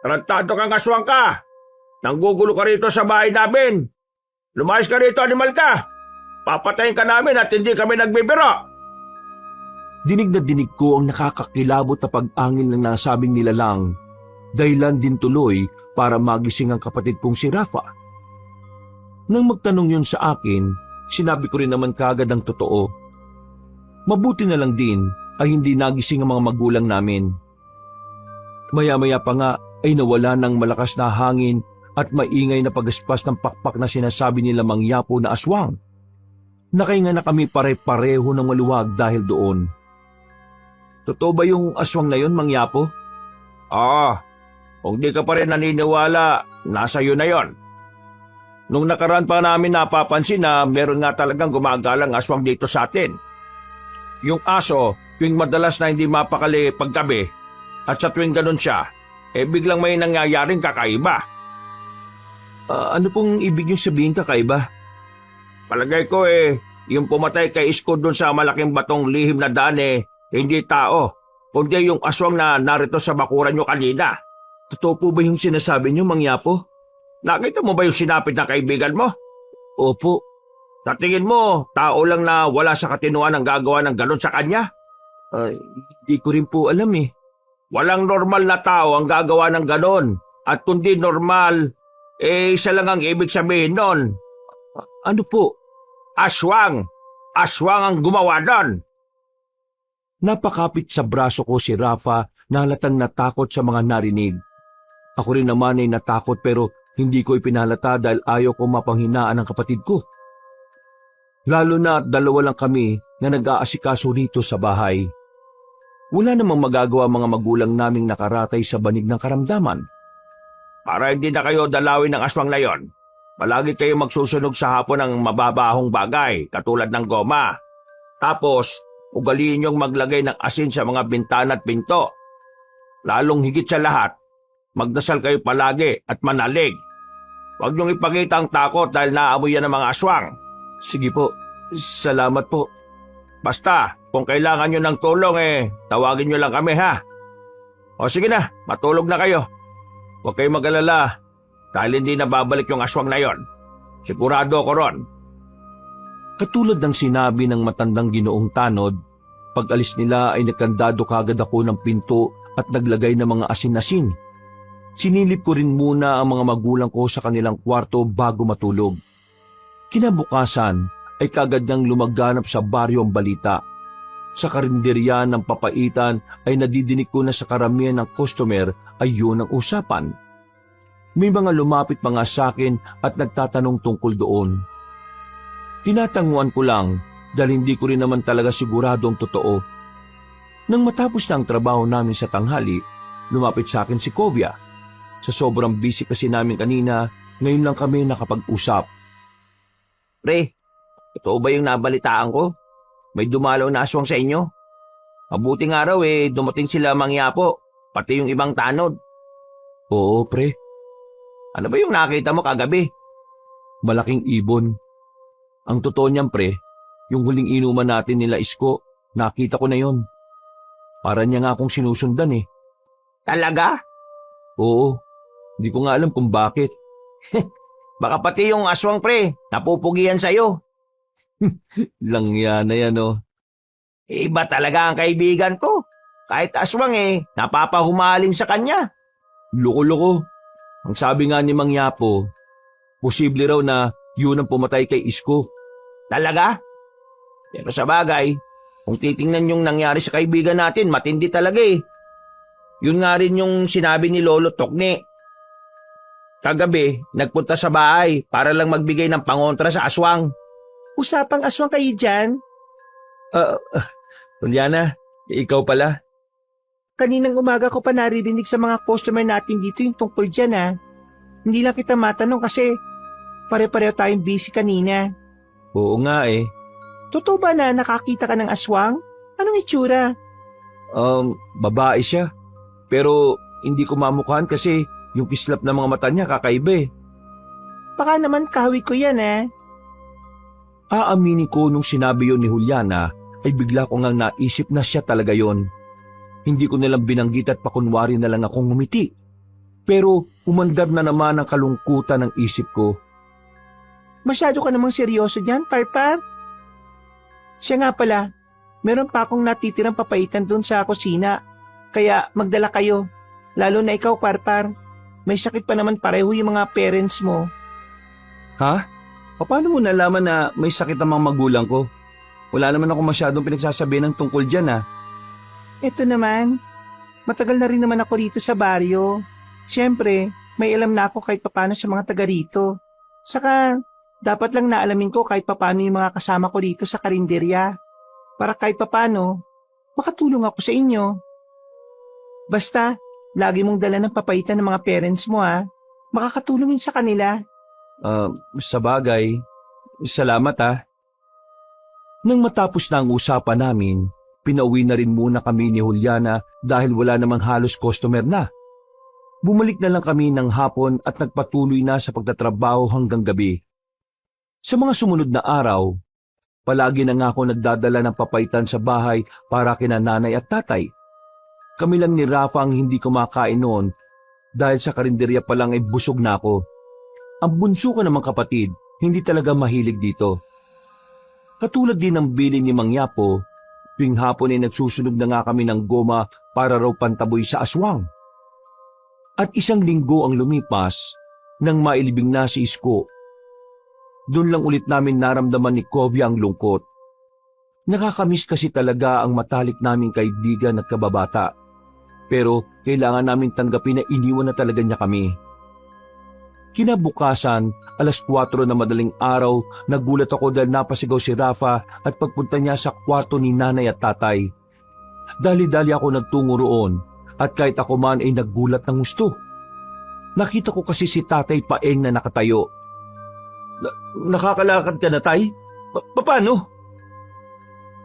tarantado kang aswang ka. Nanggugulo ka rito sa bahay namin. Lumayas ka rito, animal ka. papatayin ka namin at hindi kami nagbibiro. Dinig na dinig ko ang nakakakilabot na pag-angil ng nasabing nilalang. Dahilan din tuloy para magising ang kapatid kong si Rafa. Nang magtanong yun sa akin, sinabi ko rin naman kaagad ang totoo. Mabuti na lang din ay hindi nagising ang mga magulang namin. Maya-maya pa nga ay nawala ng malakas na hangin at maingay na pagaspas ng pakpak na sinasabi nila mangyapo na aswang. Nakahinga na kami pare-pareho ng maluwag dahil doon. Totoo ba yung aswang na yun, mangyapo? Oo, kung di ka pa rin naniniwala, nasa iyo na yon. Nung nakaraan pa namin napapansin na meron nga talagang gumagalang aswang dito sa atin. Yung aso, tuwing madalas na hindi mapakali paggabi, at sa tuwing ganun siya, biglang may nangyayaring kakaiba. Ano pong ibig yung sabihin kakaiba? Palagay ko yung pumatay kay Isko doon sa malaking batong lihim na daan hindi tao, kundi yung aswang na narito sa bakuran nyo kanina. Totoo po ba yung sinasabi niyo, mangyapo? Nakita mo ba yung sinapit na kaibigan mo? Opo. Sa tingin mo, tao lang na wala sa katinuan ang gagawa ng ganon sa kanya? Hindi ko rin po alam eh. Walang normal na tao ang gagawa ng ganon. At kundi normal, isa lang ang ibig sabihin nun. Ano po? Aswang! Aswang ang gumawa nun! Napakapit sa braso ko si Rafa na halatang natakot sa mga narinig. Ako rin naman ay natakot pero hindi ko ipinalata dahil ayaw ko mapanghinaan ang kapatid ko. Lalo na dalawa lang kami na nag-aasikaso rito sa bahay. Wala namang magagawa mga magulang naming nakaratay sa banig ng karamdaman. Para hindi na kayo dalawin ng aswang na yon, palagi kayo magsusunog sa hapon ng mababahong bagay katulad ng goma. Tapos, ugaliin niyong maglagay ng asin sa mga bintana at pinto. Lalong higit sa lahat, magdasal kayo palagi at manalig. Huwag niyong ipakita ang takot dahil naamoy yan ng mga aswang. Sige po, salamat po. Basta, kung kailangan niyo ng tulong tawagin niyo lang kami ha. O sige na, matulog na kayo. Huwag kayong mag-alala dahil hindi na babalik yung aswang na yon. Sigurado ko ron. Katulad ng sinabi ng matandang Ginoong Tanod, pag-alis nila ay nakandado kagad ako ng pinto at naglagay ng mga asin-asin. Sinilip ko rin muna ang mga magulang ko sa kanilang kwarto bago matulog. Kinabukasan ay kagad nang lumaganap sa baryo ang balita. Sa karinderya ng papaitan ay nadidinig ko na sa karamihan ng customer ay yun ang usapan. May mga lumapit pa nga sa akin at nagtatanong tungkol doon. Tinatanguan ko lang dahil hindi ko rin naman talaga sigurado ang totoo. Nang matapos na ang trabaho namin sa tanghali, lumapit sa akin si Kovia. Sa sobrang busy kasi namin kanina, ngayon lang kami nakapag-usap. Pre, totoo ba yung nabalitaan ko? May dumalaw na aswang sa inyo? Mabuting araw dumating sila mangyapo, pati yung ibang tanod. Oo, pre. Ano ba yung nakita mo kagabi? Malaking ibon. Ang totoo niyan, pre, yung huling inuman natin nila Isko, nakita ko na yon. Para niya nga akong sinusundan eh. Talaga? Oo, hindi ko nga alam kung bakit. Baka pati yung aswang pre, napupugian sa'yo. Langya na yan oh. Iba talaga ang kaibigan ko. Kahit aswang napapahumaling sa kanya. Loko-loko. Ang sabi nga ni Mang Yapo, posible raw na yun ang pumatay kay Isko. Talaga? Pero sa bagay, kung titingnan yung nangyari sa kaibigan natin, matindi talaga Yun nga rin yung sinabi ni Lolo Tokne. Kagabi, nagpunta sa bahay para lang magbigay ng pangontra sa aswang. Usapang aswang kayo dyan? Juliana, ikaw pala. Kaninang umaga ko pa naririnig sa mga customer natin dito yung tungkol dyan ha. Hindi lang kita matanong kasi pare-pareho tayong busy kanina. Oo nga eh. Totoo ba na nakakita ka ng aswang? Anong itsura? Babae siya. Pero hindi ko mamukhaan kasi yung kislap ng mga mata niya kakaiba eh. Baka naman kahawi ko yan Aaminin ko nung sinabi yon ni Juliana ay bigla ko ngang naisip na siya talaga yon. Hindi ko nalang binanggit at pakunwari na lang akong ngumiti. Pero umandar na naman ang kalungkutan ng isip ko. Masyado ka namang seryoso dyan, Parpar. Siya nga pala, meron pa akong natitirang papaitan doon sa kusina. Kaya magdala kayo. Lalo na ikaw, Parpar. May sakit pa naman pareho yung mga parents mo. Ha? Paano mo nalaman na may sakit ang mga magulang ko? Wala naman ako masyadong pinagsasabihan ng tungkol dyan, ha? Ito naman, matagal na rin naman ako rito sa baryo. Siyempre, may alam na ako kahit papano sa mga taga rito. Saka, dapat lang naalamin ko kahit papano yung mga kasama ko rito sa karinderya. Para kahit papano, makatulong ako sa inyo. Basta, lagi mong dala ng papaitan ng mga parents mo, ha? Makakatulong yun sa kanila. Sa bagay, salamat, ha? Nang matapos na ang usapan namin, pinauwi na rin muna kami ni Juliana dahil wala namang halos customer na. Bumalik na lang kami ng hapon at nagpatuloy na sa pagtatrabaho hanggang gabi. Sa mga sumunod na araw, palagi na nga ako nagdadala ng papaitan sa bahay para kina nanay at tatay. Kami lang ni Rafa ang hindi kumakain noon dahil sa karinderya pa lang ay busog na ako. Ang bunso ko namang kapatid, hindi talaga mahilig dito. Katulad din ng bilin ni Mang Yapo, tuwing hapon ay nagsusunog na nga kami ng goma para raw pantaboy sa aswang. At 1 linggo ang lumipas nang mailibing na si Isko. Doon lang ulit namin naramdaman ni Kovia ang lungkot. Nakakamiss kasi talaga ang matalik naming kaibigan at kababata. Pero kailangan namin tanggapin na iniwan na talaga niya kami. Kinabukasan, 4:00 na madaling araw, nagulat ako dahil napasigaw si Rafa at pagpunta niya sa kwarto ni nanay at tatay. Dali-dali ako nagtungo roon at kahit ako man ay nagulat ng gusto. Nakita ko kasi si tatay Paeng na nakatayo. Nakakalakad ka na, tay? Paano?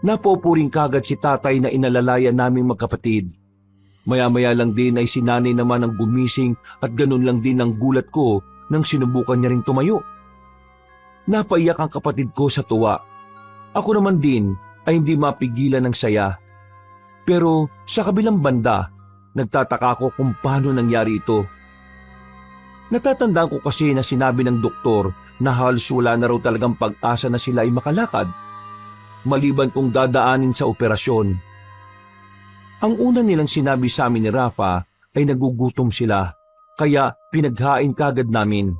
Napupuring kagad si tatay na inalalayan naming magkapatid. Maya-maya lang din ay si nanay naman ang gumising at ganun lang din ang gulat ko nang sinubukan niya ring tumayo. Napaiyak ang kapatid ko sa tuwa. Ako naman din ay hindi mapigilan ng saya. Pero sa kabilang banda, nagtataka ako kung paano nangyari ito. Natatandaan ko kasi na sinabi ng doktor na halos wala na raw talagang pag-asa na sila ay makalakad, maliban kung dadaanin sa operasyon. Ang una nilang sinabi sa amin ni Rafa ay nagugutom sila, kaya pinaghain kagad namin.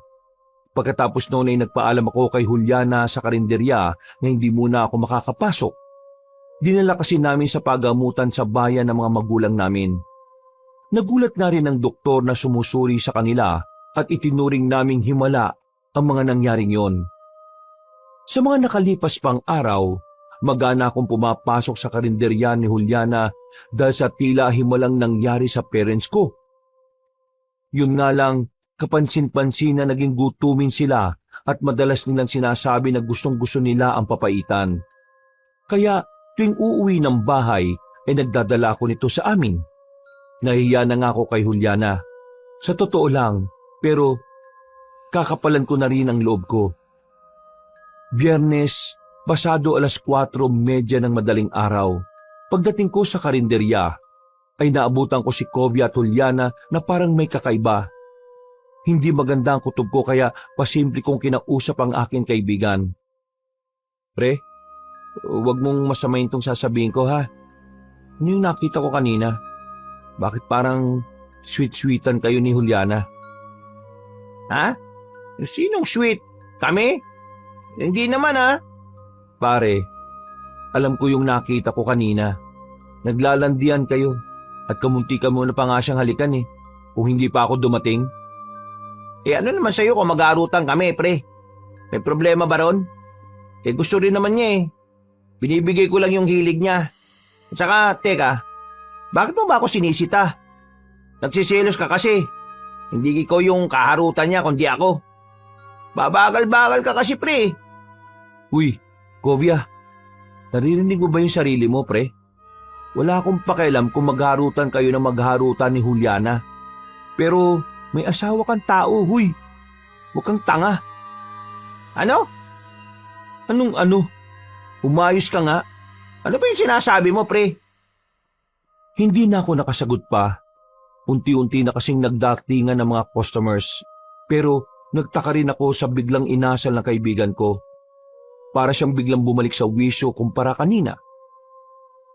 Pagkatapos noon ay nagpaalam ako kay Juliana sa karinderya na hindi muna ako makakapasok. Dinala kasi namin sa pagamutan sa bayan ng mga magulang namin. Nagulat nga rin ang doktor na sumusuri sa kanila at itinuring naming himala ang mga nangyaring yon. Sa mga nakalipas pang araw, magana akong pumapasok sa karinderya ni Juliana dahil sa tila himalang nangyari sa parents ko. Yun nga lang, kapansin-pansin na naging gutumin sila at madalas nilang sinasabi na gustong-gusto nila ang papaitan. Kaya tuwing uuwi ng bahay ay nagdadala ako nito sa amin. Nahiya na nga ako kay Juliana. Sa totoo lang, pero kakapalan ko na rin ang loob ko. Biyernes, pasado 4:30 ng madaling araw. Pagdating ko sa karinderya, ay naabutan ko si Kovia at Juliana na parang may kakaiba. Hindi maganda ang kutob ko kaya pasimple kong kinausap ang aking kaibigan. Pre, huwag mong masamayin tong sasabihin ko, ha? Ano yung nakita ko kanina? Bakit parang sweet-sweetan kayo ni Juliana? Ha? Sinong sweet? Kami? Hindi naman, ha? Pare, alam ko yung nakita ko kanina. Naglalandian kayo at kamuntikan mo na pa nga siyang halikan kung hindi pa ako dumating. Ano naman sa'yo kung mag-aarutan kami, pre? May problema ba ron? Gusto rin naman niya Binibigay ko lang yung hilig niya. At saka, teka, bakit mo ba ako sinisita? Nagsisilos ka kasi. Hindi ikaw yung kaharutan niya kundi ako. Babagal-bagal ka kasi, pre. Uy, Kovia, naririnig mo ba yung sarili mo, pre? Wala akong pakialam kung magharutan kayo na magharutan ni Juliana. Pero may asawa kang tao, huy. Huwag kang tanga. Ano? Anong ano? Umayos ka nga. Ano ba yung sinasabi mo, pre? Hindi na ako nakasagot pa. Unti-unti na kasing nagdatingan ng mga customers. Pero nagtaka rin ako sa biglang inasal ng kaibigan ko. para siyang biglang bumalik sa wisyo kumpara kanina.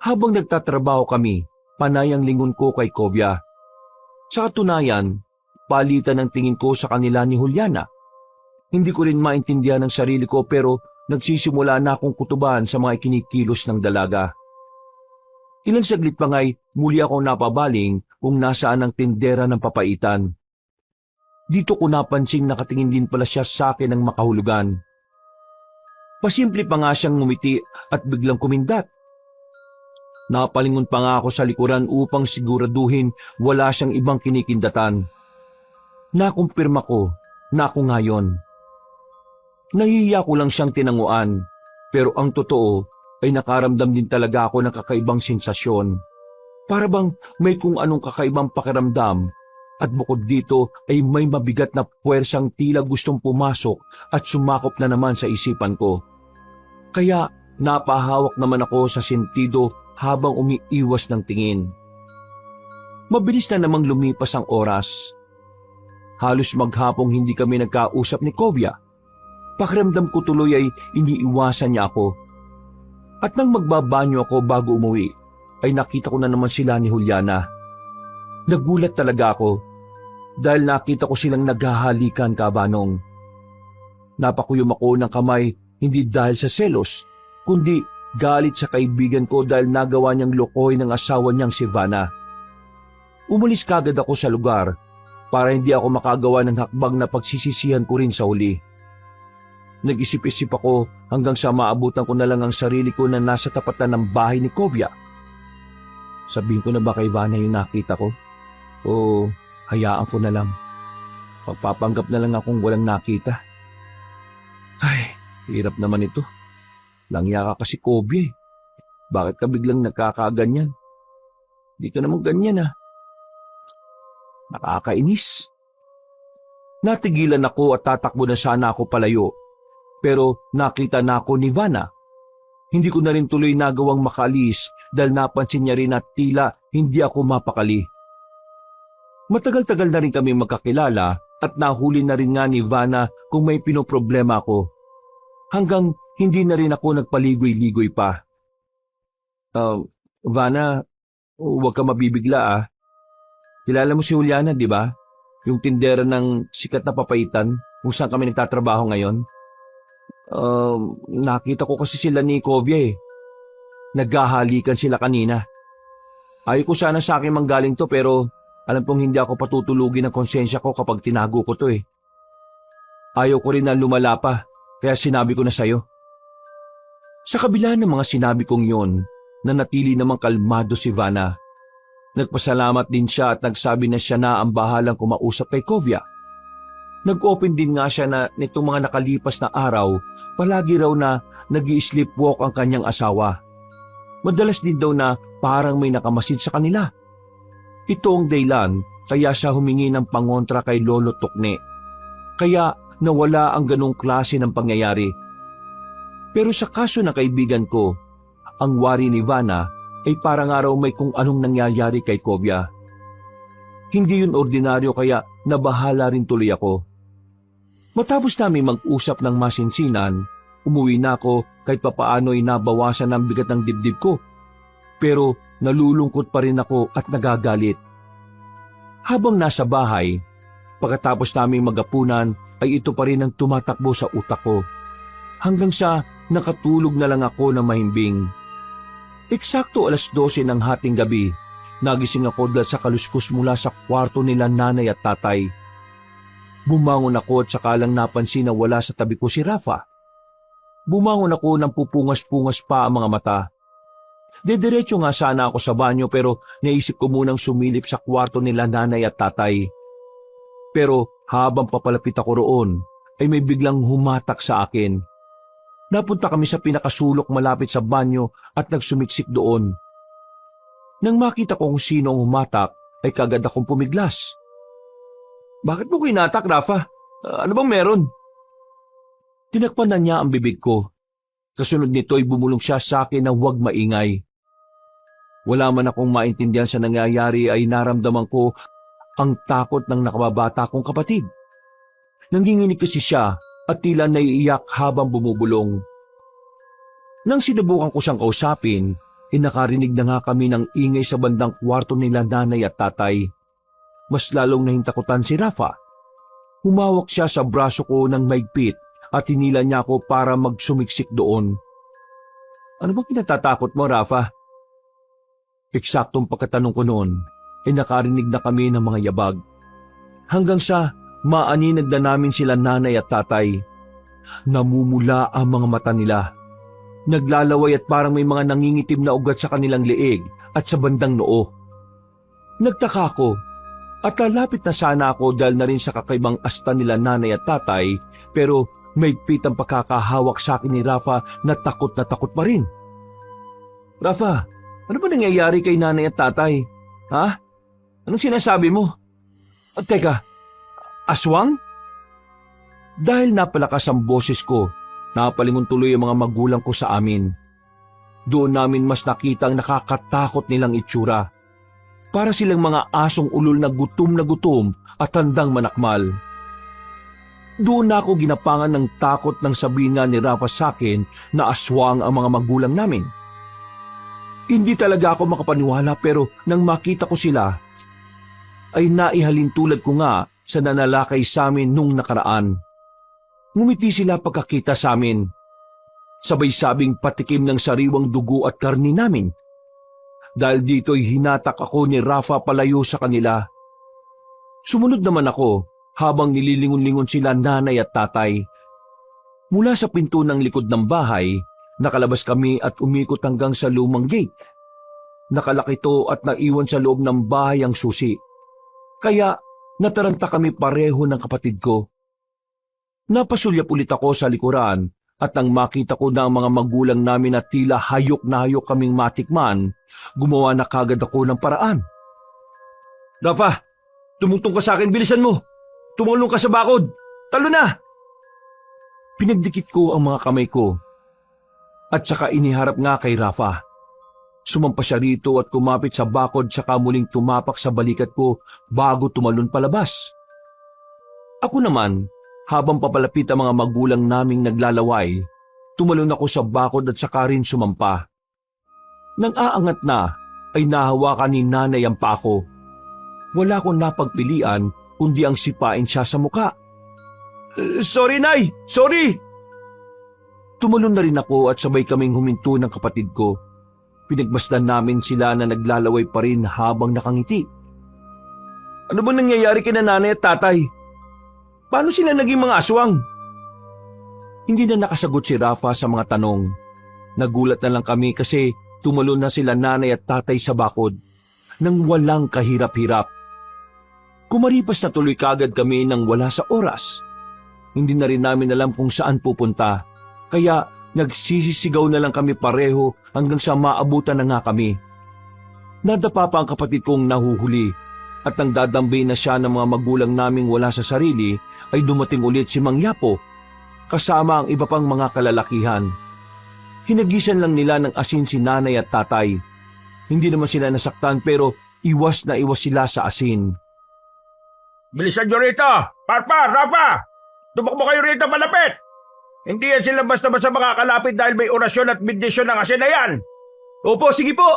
Habang nagtatrabaho kami, panay ang lingon ko kay Kovya. Sa katunayan, palitan ang tingin ko sa kanila ni Juliana. Hindi ko rin maintindihan ang sarili ko pero nagsisimula na akong kutuban sa mga ikinikilos ng dalaga. Ilang saglit pa nga'y muli akong napabaling kung nasaan ang tindera ng papaitan. Dito ko napansing nakatingin din pala siya sa akin ng makahulugan. Pasimple pa nga siyang ngumiti at biglang kumindat. Napalingon pa nga ako sa likuran upang siguraduhin wala siyang ibang kinikindatan. Nakumpirma ko na ako ngayon. Nahihiya ko lang siyang tinanguan, pero ang totoo ay nakaramdam din talaga ako ng kakaibang sensasyon. Para bang may kung anong kakaibang pakiramdam at bukod dito ay may mabigat na puwersang tila gustong pumasok at sumakop na naman sa isipan ko. Kaya napahawak naman ako sa sentido habang umiiwas ng tingin. Mabilis na namang lumipas ang oras. Halos maghapong hindi kami nagkausap ni Kovya. Pakiramdam ko tuloy ay iniiwasan niya ako. At nang magbabanyo ako bago umuwi, ay nakita ko na naman sila ni Juliana. Nagulat talaga ako dahil nakita ko silang naghahalikan, kabanong. Napakuyom ako ng kamay hindi dahil sa selos, kundi galit sa kaibigan ko dahil nagawa niyang lokoy ng asawa niyang si Vanna. Umalis kagad ako sa lugar para hindi ako makagawa ng hakbang na pagsisisihan ko rin sa huli. Nag-isip-isip ako hanggang sa maabutan ko na lang ang sarili ko na nasa tapatan ng bahay ni Kovya. Sabihin ko na ba kay Vanna yung nakita ko? O hayaan ko na lang? Pagpapanggap na lang akong walang nakita. Ay, hirap naman ito. Langya ka kasi, Kovya. Bakit ka biglang nagkakaganyan? Di ka naman ganyan, ah. Nakakainis. Natigilan ako at tatakbo na sana ako palayo. Pero nakita na ako ni Vanna. Hindi ko na rin tuloy nagawang makalis dahil napansin niya rin at tila hindi ako mapakali. Matagal-tagal na rin kami magkakilala at nahuli na rin nga ni Vanna kung may pinoproblema ako. Hanggang hindi na rin ako nagpaligoy-ligoy pa. Vanna, huwag ka mabibigla, ah. Kilala mo si Juliana, di ba? Yung tindera ng sikat na papaitan kung saan kami nagtatrabaho ngayon. Nakita ko kasi sila ni Kovya eh. Naghahalikan sila kanina. Ayaw ko sana sa akin manggaling to pero alam kong hindi ako patutulugin ng konsensya ko kapag tinago ko to eh. Ayaw ko rin na lumala pa kaya sinabi ko na sa'yo. Sa kabila ng mga sinabi kong yon, nanatili namang kalmado si Vanna. Nagpasalamat din siya at nagsabi na siya na ang bahalang kumausap kay Kovya. Nag-open din nga siya na nitong mga nakalipas na araw, palagi raw na nag-i-sleepwalk ang kanyang asawa. Madalas din daw na parang may nakamasid sa kanila. Ito ang dahilan kaya siya humingi ng pangontra kay Lolo Tokne. Kaya nawala ang ganong klase ng pangyayari. Pero sa kaso ng kaibigan ko, ang wari ni Vanna ay parang araw may kung anong nangyayari kay Kovya. Hindi yun ordinaryo kaya nabahala rin tuloy ako. Matapos namin mag-usap ng masinsinan, umuwi na ako kahit papaano'y nabawasan ang bigat ng dibdib ko. Pero nalulungkot pa rin ako at nagagalit. Habang nasa bahay, pagkatapos naming magapunan ay ito pa rin ang tumatakbo sa utak ko. Hanggang sa nakatulog na lang ako na mahimbing. Eksakto 12:00 ng hating gabi, nagising ako dahil sa kaluskos mula sa kwarto nila nanay at tatay. Bumangon ako at saka lang napansin na wala sa tabi ko si Rafa. Bumangon ako nang pupungas-pungas pa ang mga mata. Dediretso nga sana ako sa banyo pero naisip ko munang sumilip sa kwarto nila nanay at tatay. Pero habang papalapit ako roon, ay may biglang humatak sa akin. Napunta kami sa pinakasulok malapit sa banyo at nagsumiksik doon. Nang makita ko kung sino ang humatak, ay kagad akong pumiglas. Bakit mo kinatak, Rafa? Ano bang meron? Tinakpan na niya ang bibig ko. Kasunod nito ay bumulong siya sa akin na huwag maingay. Wala man akong maintindihan sa nangyayari ay naramdaman ko ang takot ng nakababata kong kapatid. Nanginginig kasi siya at tila naiiyak habang bumubulong. Nang sinubukan ko siyang kausapin, nakarinig na nga kami ng ingay sa bandang kwarto nila nanay at tatay. Mas lalong nahintakutan si Rafa. Humawak siya sa braso ko ng maigpit at hinila niya ako para magsumiksik doon. Ano bang kinatatakot mo, Rafa? Eksaktong pagkatanong ko noon, nakarinig na kami ng mga yabag. Hanggang sa maaninag na namin sila nanay at tatay. Namumula ang mga mata nila. Naglalaway at parang may mga nangingitim na ugat sa kanilang leeg at sa bandang noo. Nagtaka ko at lalapit na sana ako dahil na rin sa kakaibang asta nila nanay at tatay, pero maigpit ang pagkakahawak sa akin ni Rafa na takot pa rin. Rafa, ano ba nangyayari kay nanay at tatay? Ha? Anong sinasabi mo? Teka, aswang? Dahil napalakas ang boses ko, napalingon tuloy ang mga magulang ko sa amin. Doon namin mas nakita ang nakakatakot nilang itsura. Para silang mga asong ulol na gutom at handang manakmal. Doon na ako ginapangan ng takot nang sabihin nga ni Rafa sa akin na aswang ang mga magulang namin. Hindi talaga ako makapaniwala, pero nang makita ko sila, ay naihalin tulad ko nga sa nanalakay sa amin nung nakaraan. Ngumiti sila pagkakita sa amin. Sabay sabing patikim ng sariwang dugo at karni namin. Dahil dito'y hinatak ako ni Rafa palayo sa kanila. Sumunod naman ako habang nililingon-lingon sila nanay at tatay. Mula sa pinto ng likod ng bahay, nakalabas kami at umikot hanggang sa lumang gate. Nakalaki ito at naiwan sa loob ng bahay ang susi. Kaya nataranta kami pareho ng kapatid ko. Napasulyap ulit ako sa likuran at nang makita ko na ang mga magulang namin na tila hayok na hayok kaming matikman, gumawa na kagad ako ng paraan. Rafa, tumutong ka sa akin, bilisan mo! Tumulong ka sa bakod! Talo na! Pinagdikit ko ang mga kamay ko at saka iniharap nga kay Rafa. Sumampa siya rito at kumapit sa bakod saka muling tumapak sa balikat ko bago tumalon palabas. Ako naman, habang papalapit ang mga magulang naming naglalaway, tumalon ako sa bakod at saka rin sumampa. Nang aangat na, ay nahawakan ni nanay ang pako. Wala akong napagpilian kundi ang sipain siya sa muka. Sorry, Nay! Sorry! Tumalon na rin ako at sabay kaming huminto ng kapatid ko. Pinagmasdan namin sila na naglalaway pa rin habang nakangiti. Ano ba nangyayari kina nanay at tatay? Paano sila naging mga aswang? Hindi na nakasagot si Rafa sa mga tanong. Nagulat na lang kami kasi tumalon na sila nanay at tatay sa bakod nang walang kahirap-hirap. Kumaripas na tuloy kagad kami nang wala sa oras. Hindi na rin namin alam kung saan pupunta, kaya nagsisisigaw na lang kami pareho hanggang sa maabutan na nga kami. Nadapa pa ang kapatid kong nahuhuli at nang dadambay na siya ng mga magulang naming wala sa sarili ay dumating ulit si Mang Yapo kasama ang iba pang mga kalalakihan. Hinagisan lang nila ng asin si nanay at tatay. Hindi naman sila nasaktan pero iwas na iwas sila sa asin. Bilisan nyo rito! Parpar! Rafa! Tumakbo kayo rito palapit! Hindi yan sila basta-basta makakalapit dahil may orasyon at bendisyon ng asin na yan! Opo, sige po!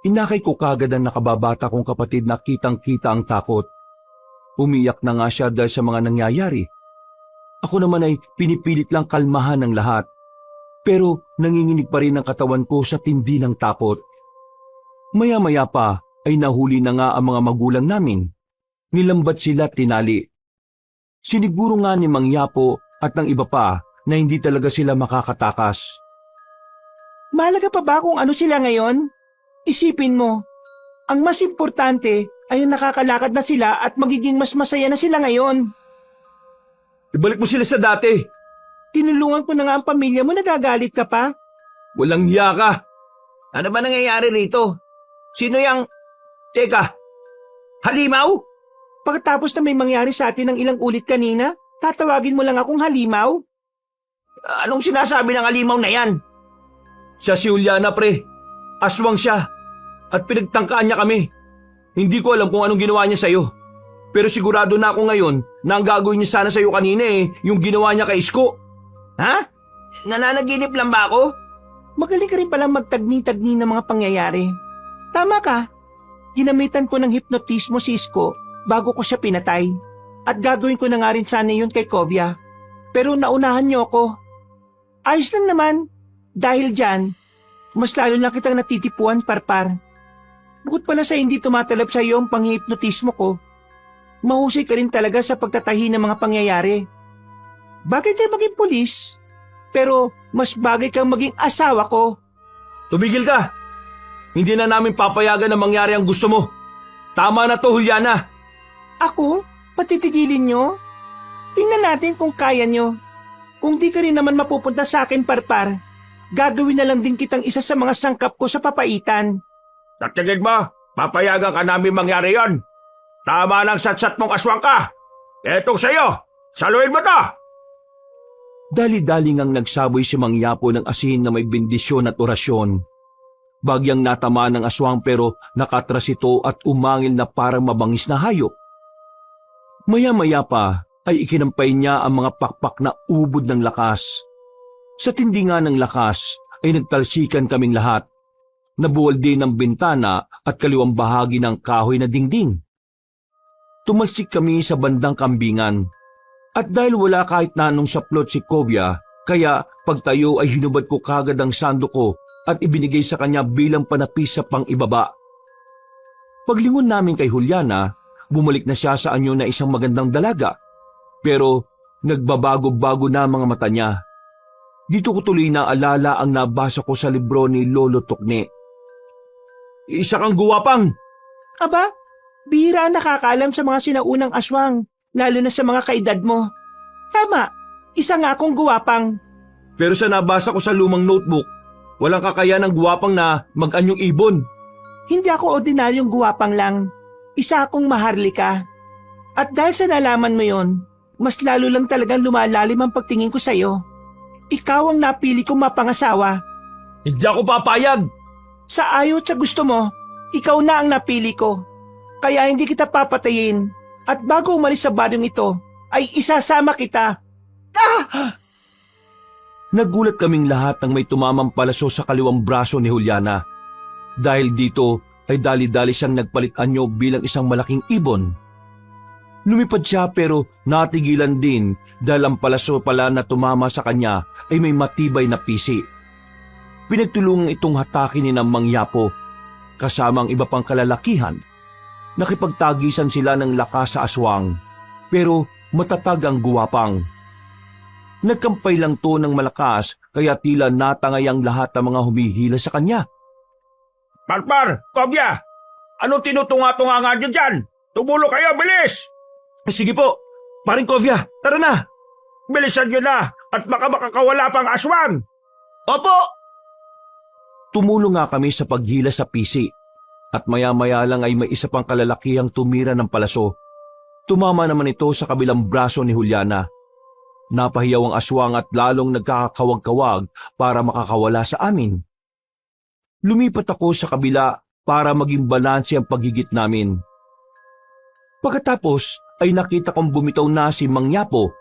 Inakay ko kagad ang nakababata kong kapatid na kitang-kita ang takot. Umiyak na nga siya dahil sa mga nangyayari. Ako naman ay pinipilit lang kalmahan ng lahat. Pero nanginginig pa rin ang katawan ko sa tindi ng takot. Maya-maya pa ay nahuli na nga ang mga magulang namin. Nilambat sila at tinali. Siniguro nga ni Mang Yapo at ng iba pa na hindi talaga sila makakatakas. Mahalaga pa ba kung ano sila ngayon? Isipin mo, ang mas importante ay nakakalakad na sila at magiging mas masaya na sila ngayon. Ibalik mo sila sa dati. Tinulungan ko na nga ang pamilya mo, nagagalit ka pa? Walang hiya ka. Ano ba nangyayari rito? Sino yang... Teka, halimaw? Pagkatapos na may mangyari sa atin ng ilang ulit kanina, tatawagin mo lang akong halimaw? Anong sinasabi ng halimaw na yan? Siya si Juliana, pre. Aswang siya. At pinagtangkaan niya kami. Hindi ko alam kung anong ginawa niya sa'yo. Pero sigurado na ako ngayon na ang gagawin niya sana sa'yo kanina yung ginawa niya kay Isko. Ha? Nananaginip lang ba ako? Magaling ka rin palang magtagni-tagni ng mga pangyayari. Tama ka. Ginamitan ko ng hipnotismo si Isko bago ko siya pinatay. At gagawin ko na nga rin sana yun kay Kovia. Pero naunahan niyo ako. Ayos lang naman. Dahil dyan, mas lalo na kitang natitipuan, Parpar. Bukod pala sa hindi tumatalab sa iyo ang panghihipnotismo ko, mahusay ka rin talaga sa pagtatahi ng mga pangyayari. Bagay kayo maging pulis, pero mas bagay kang maging asawa ko. Tumigil ka! Hindi na namin papayagan na mangyari ang gusto mo. Tama na to, Juliana. Ako? Patitigilin nyo? Tingnan natin kung kaya nyo. Kung di ka rin naman mapupunta sa akin, Parpar, gagawin na lang din kitang isa sa mga sangkap ko sa papaitan. Sa tingin mo, papayagan ka namin mangyari yon. Tama lang satsat mong aswang ka. Etong sa'yo, saluhin mo to. Dali-dali ngang nagsaboy si Mang Yapo ng asin na may bendisyon at orasyon. Bagyang natama ng aswang pero nakatras ito at umangil na parang mabangis na hayop. Maya-maya pa ay ikinampay niya ang mga pakpak na ubod ng lakas. Sa tindi nga ng lakas ay nagtalsikan kaming lahat. Nabuwal din ang bintana at kaliwang bahagi ng kahoy na dingding. Tumalsik kami sa bandang kambingan. At dahil wala kahit na anong saplot si Kovia, kaya pagtayo ay hinubad ko kagad ang sando ko at ibinigay sa kanya bilang panapis sa pang-ibaba. Paglingon namin kay Juliana, bumalik na siya sa anyo na isang magandang dalaga. Pero nagbabago-bago na mga mata niya. Dito ko tuloy naalala ang nabasa ko sa libro ni Lolo Tokne. Isa kang guwapang! Aba, bihira ang nakakaalam sa mga sinaunang aswang, lalo na sa mga kaedad mo. Tama, isa nga akong guwapang. Pero sa nabasa ko sa lumang notebook, walang kakayahan ng guwapang na mag-anyong ibon. Hindi ako ordinaryong guwapang lang. Isa akong maharlika. At dahil sa nalaman mo yon, mas lalo lang talagang lumalalim ang pagtingin ko sa'yo. Ikaw ang napili kong mapangasawa. Hindi ako papayag! Sa ayaw at sa gusto mo, ikaw na ang napili ko. Kaya hindi kita papatayin. At bago umalis sa baryong ito, ay isasama kita. Nagulat kaming lahat nang may tumamang palaso sa kaliwang braso ni Juliana. Dahil dito ay dali-dali siyang nagpalit anyo bilang isang malaking ibon. Lumipad siya pero natigilan din dahil ang palaso pala na tumama sa kanya ay may matibay na pisi. Pinagtulungan itong hatakin ni Mang Yapo kasama ang iba pang kalalakihan. Nakipagtagisan sila ng lakas sa aswang pero matatag ang guwapang. Nagkampay lang to ng malakas kaya tila natangay ang lahat ng mga humihila sa kanya. Parpar, Kovia, anong tinutunga-tunga nga nyo dyan? Tumulo kayo, bilis! Sige po, paring Kovia, tara na! Bilisan nyo na at baka makakawala pang aswang! Opo! Tumulong nga kami sa paghila sa pisi at maya-maya lang ay may isa pang kalalakihang tumira ng palaso. Tumama naman ito sa kabilang braso ni Juliana. Napahiyaw ang aswang at lalong nagkakawag-kawag para makakawala sa amin. Lumipat ako sa kabila para maging balanse ang paggigit namin. Pagkatapos ay nakita kong bumitaw na si Mang Yapo.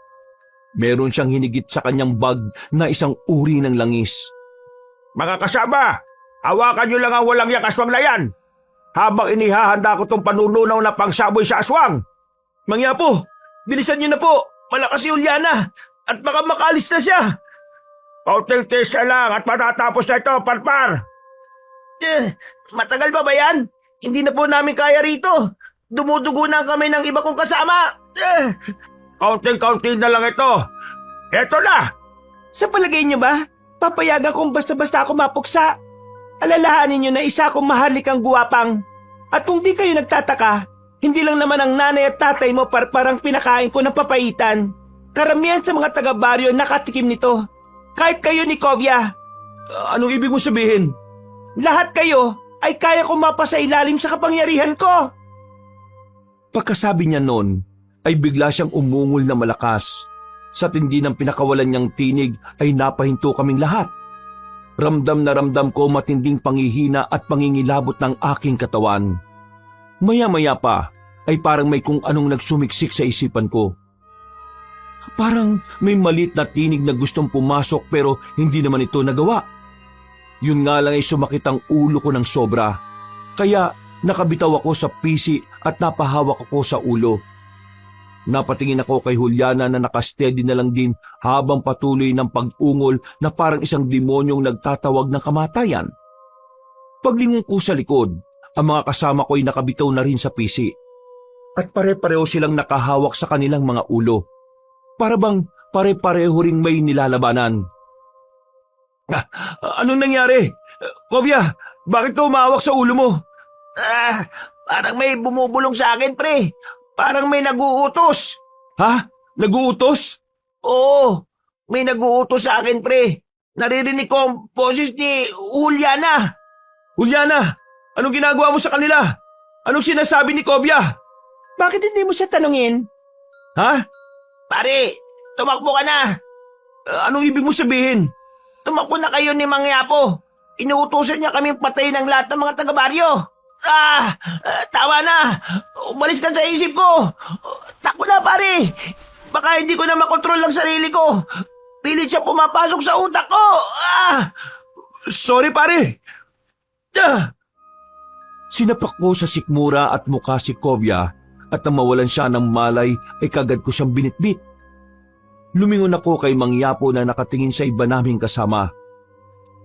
Meron siyang hinigit sa kanyang bag na isang uri ng langis. Mga kasama, hawakan nyo lang ang walang yak aswang na yan habang inihahanda ko tong panununaw na pangsaboy sa aswang. Mang Yapo, bilisan niyo na po! Malakas si Juliana at baka makaalis na siya. Kaunting tiis na lang at matatapos na ito, Parpar. Matagal pa ba yan? Hindi na po namin kaya rito. Dumudugo na kami ng iba kong kasama. Kaunting-kaunti na lang ito. Eto na! Sa palagay niyo ba, papayagan kong basta-basta ako mapuksa? Alalahanin niyo na isa akong maharlikang guwapang. At kung di kayo nagtataka, hindi lang naman ang nanay at tatay mo parang pinakain ko ng papaitan. Karamihan sa mga taga-baryo nakatikim nito. Kahit kayo ni Kovia. Anong ibig mo sabihin? Lahat kayo ay kaya kong mapasailalim sa kapangyarihan ko. Pagkasabi niya noon, ay bigla siyang umungol na malakas. Sa tindi ng pinakawalan niyang tinig ay napahinto kaming lahat. Ramdam na ramdam ko matinding panghihina at pangingilabot ng aking katawan. Maya-maya pa ay parang may kung anong nagsumiksik sa isipan ko. Parang may malit na tinig na gustong pumasok pero hindi naman ito nagawa. Yun nga lang ay sumakit ang ulo ko ng sobra. Kaya nakabitaw ako sa pisi at napahawak ako sa ulo. Napatingin ako kay Juliana na nakasteady na lang din habang patuloy ng pag-ungol na parang isang demonyong nagtatawag ng kamatayan. Paglingon ko sa likod, ang mga kasama ko ay nakabitaw na rin sa pisi. At pare-pareho silang nakahawak sa kanilang mga ulo. Para bang pare-pareho ring may nilalabanan. Anong nangyari? Kovya, bakit ka umawak sa ulo mo? Parang may bumubulong sa akin, pre. Parang may naguutos. Ha? Naguutos? Oo, may naguutos sa akin, pre. Naririnig ko ang boses ni Juliana. Juliana, anong ginagawa mo sa kanila? Anong sinasabi ni Kovya? Bakit hindi mo siya tanungin? Ha? Pare, tumakbo ka na. Anong ibig mo sabihin? Tumakbo na kayo ni Mang Yapo. Inuutosan niya kaming patayin ng lahat ng mga taga-baryo. Tawa na. Umalis ka sa isip ko. Takbo na, pare. Baka hindi ko na makontrol ang sarili ko. Pilit siya pumapasok sa utak ko. Sorry pare. Sinapak ko sa sikmura at mukha si Kovya at nang mawalan siya ng malay ay kagad ko siyang binitbit. Lumingon ako kay Mang Yapo na nakatingin sa iba naming kasama.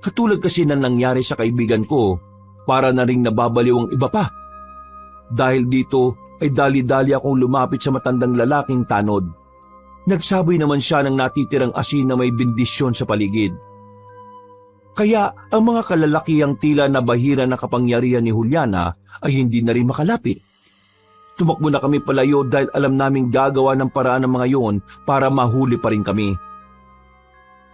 Katulad kasi na nangyari sa kaibigan ko, para na ring nababaliw ang iba pa. Dahil dito ay dali-dali akong lumapit sa matandang lalaking tanod. Nagsaboy naman siya ng natitirang asin na may bendisyon sa paligid. Kaya ang mga kalalakihang tila na bahira na kapangyarihan ni Juliana ay hindi na rin makalapit. Tumakbo na kami palayo dahil alam naming gagawa ng paraan ng mga yon para mahuli pa rin kami.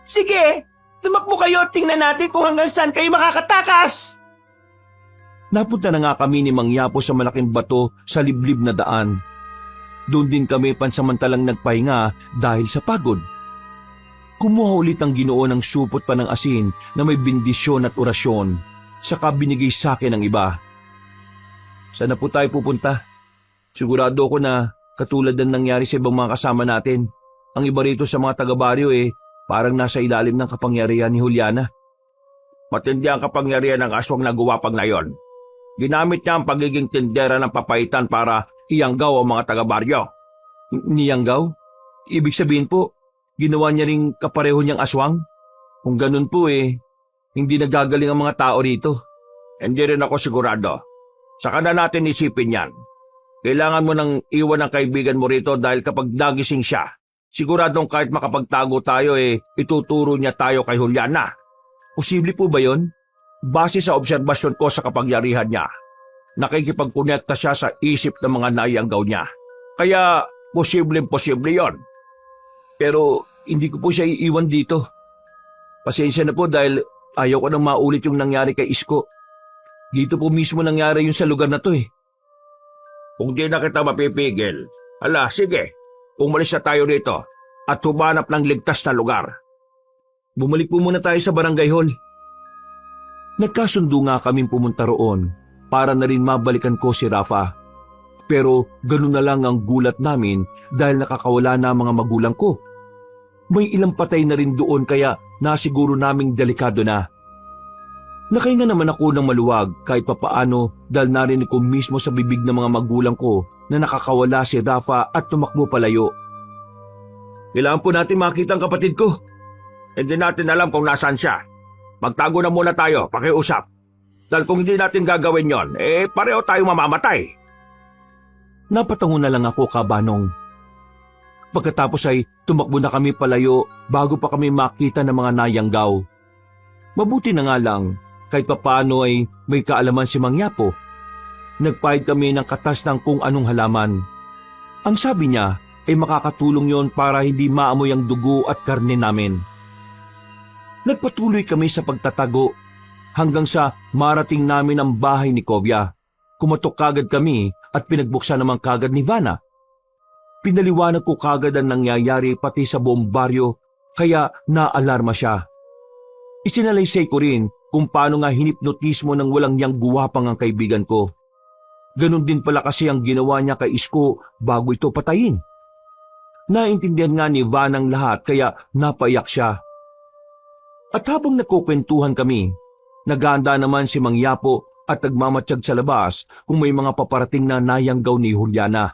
Sige, tumakbo kayo at tingnan natin kung hanggang saan kayo makakatakas. Napunta na nga kami ni Mang Yapo sa malaking bato sa liblib na daan. Doon din kami pansamantalang nagpahinga dahil sa pagod. Kumuha ulit ang Ginoo ng supot pa ng asin na may bendisyon at orasyon, saka binigay sa akin ang iba. Saan na po tayo pupunta? Sigurado ko na katulad ng nangyari sa ibang mga kasama natin. Ang iba rito sa mga taga-baryo parang nasa ilalim ng kapangyarihan ni Juliana. Matindi ang kapangyarihan ng aswang na guwapang na yon. Ginamit niya ang pagiging tindera ng papaitan para iyanggaw ang mga taga-baryo. Niyanggaw? Ibig sabihin po, ginawa niya ring kapareho niyang aswang? Kung ganun po hindi nagagaling ang mga tao rito. Hindi rin ako sigurado. Saka na natin isipin yan. Kailangan mo nang iwan ang kaibigan mo rito dahil kapag nagising siya, siguradong kahit makapagtago tayo ituturo niya tayo kay Juliana. Posible po ba yon? Base sa obserbasyon ko sa kapangyarihan niya, nakikipagkonekta siya sa isip ng mga naiyanggaw niya. Kaya posible yon. Pero hindi ko po siya iiwan dito. Pasensya na po dahil ayaw ko nang maulit yung nangyari kay Isko. Dito po mismo nangyari yun sa lugar na to Kung di na kita mapipigil, sige, umalis na tayo rito at humanap ng ligtas na lugar. Bumalik po muna tayo sa barangay hall. Nagkasundo nga kaming pumunta roon para na rin mabalikan ko si Rafa. Pero ganun na lang ang gulat namin dahil nakakawala na ang mga magulang ko. May ilang patay na rin doon kaya nasiguro naming delikado na. Nakahinga naman ako ng maluwag kahit papaano dahil narinig ko mismo sa bibig ng mga magulang ko na nakakawala si Rafa at tumakbo palayo. Kailangan po natin makita ang kapatid ko. Hindi natin alam kung nasaan siya. Magtago na muna tayo, pakiusap. Dahil kung hindi natin gagawin yon, pareho tayo mamamatay. Napatango na lang ako, Kabanong. Pagkatapos ay tumakbo na kami palayo bago pa kami makita ng mga nayanggaw. Mabuti na nga lang, kahit papaano ay may kaalaman si Mang Yapo. Nagpahid kami ng katas ng kung anong halaman. Ang sabi niya ay makakatulong yon para hindi maamoy ang dugo at karne namin. Nagpatuloy kami sa pagtatago hanggang sa marating namin ang bahay ni Kovya. Kumatok kagad kami at pinagbuksan naman kagad ni Vanna. Pinaliwanag ko kagad ang nangyayari pati sa buong baryo kaya naalarma siya. Isinalaysay ko rin kung paano nga hinipnotismo ng walang niyang guwapang ang kaibigan ko. Ganon din pala kasi ang ginawa niya kay Isko bago ito patayin. naintindihan nga ni Van ang lahat kaya napaiyak siya. At habang nagkukwentuhan kami, naghahanda naman si Mang Yapo at nagmamatsyag sa labas kung may mga paparating na nayanggaw ni Juliana.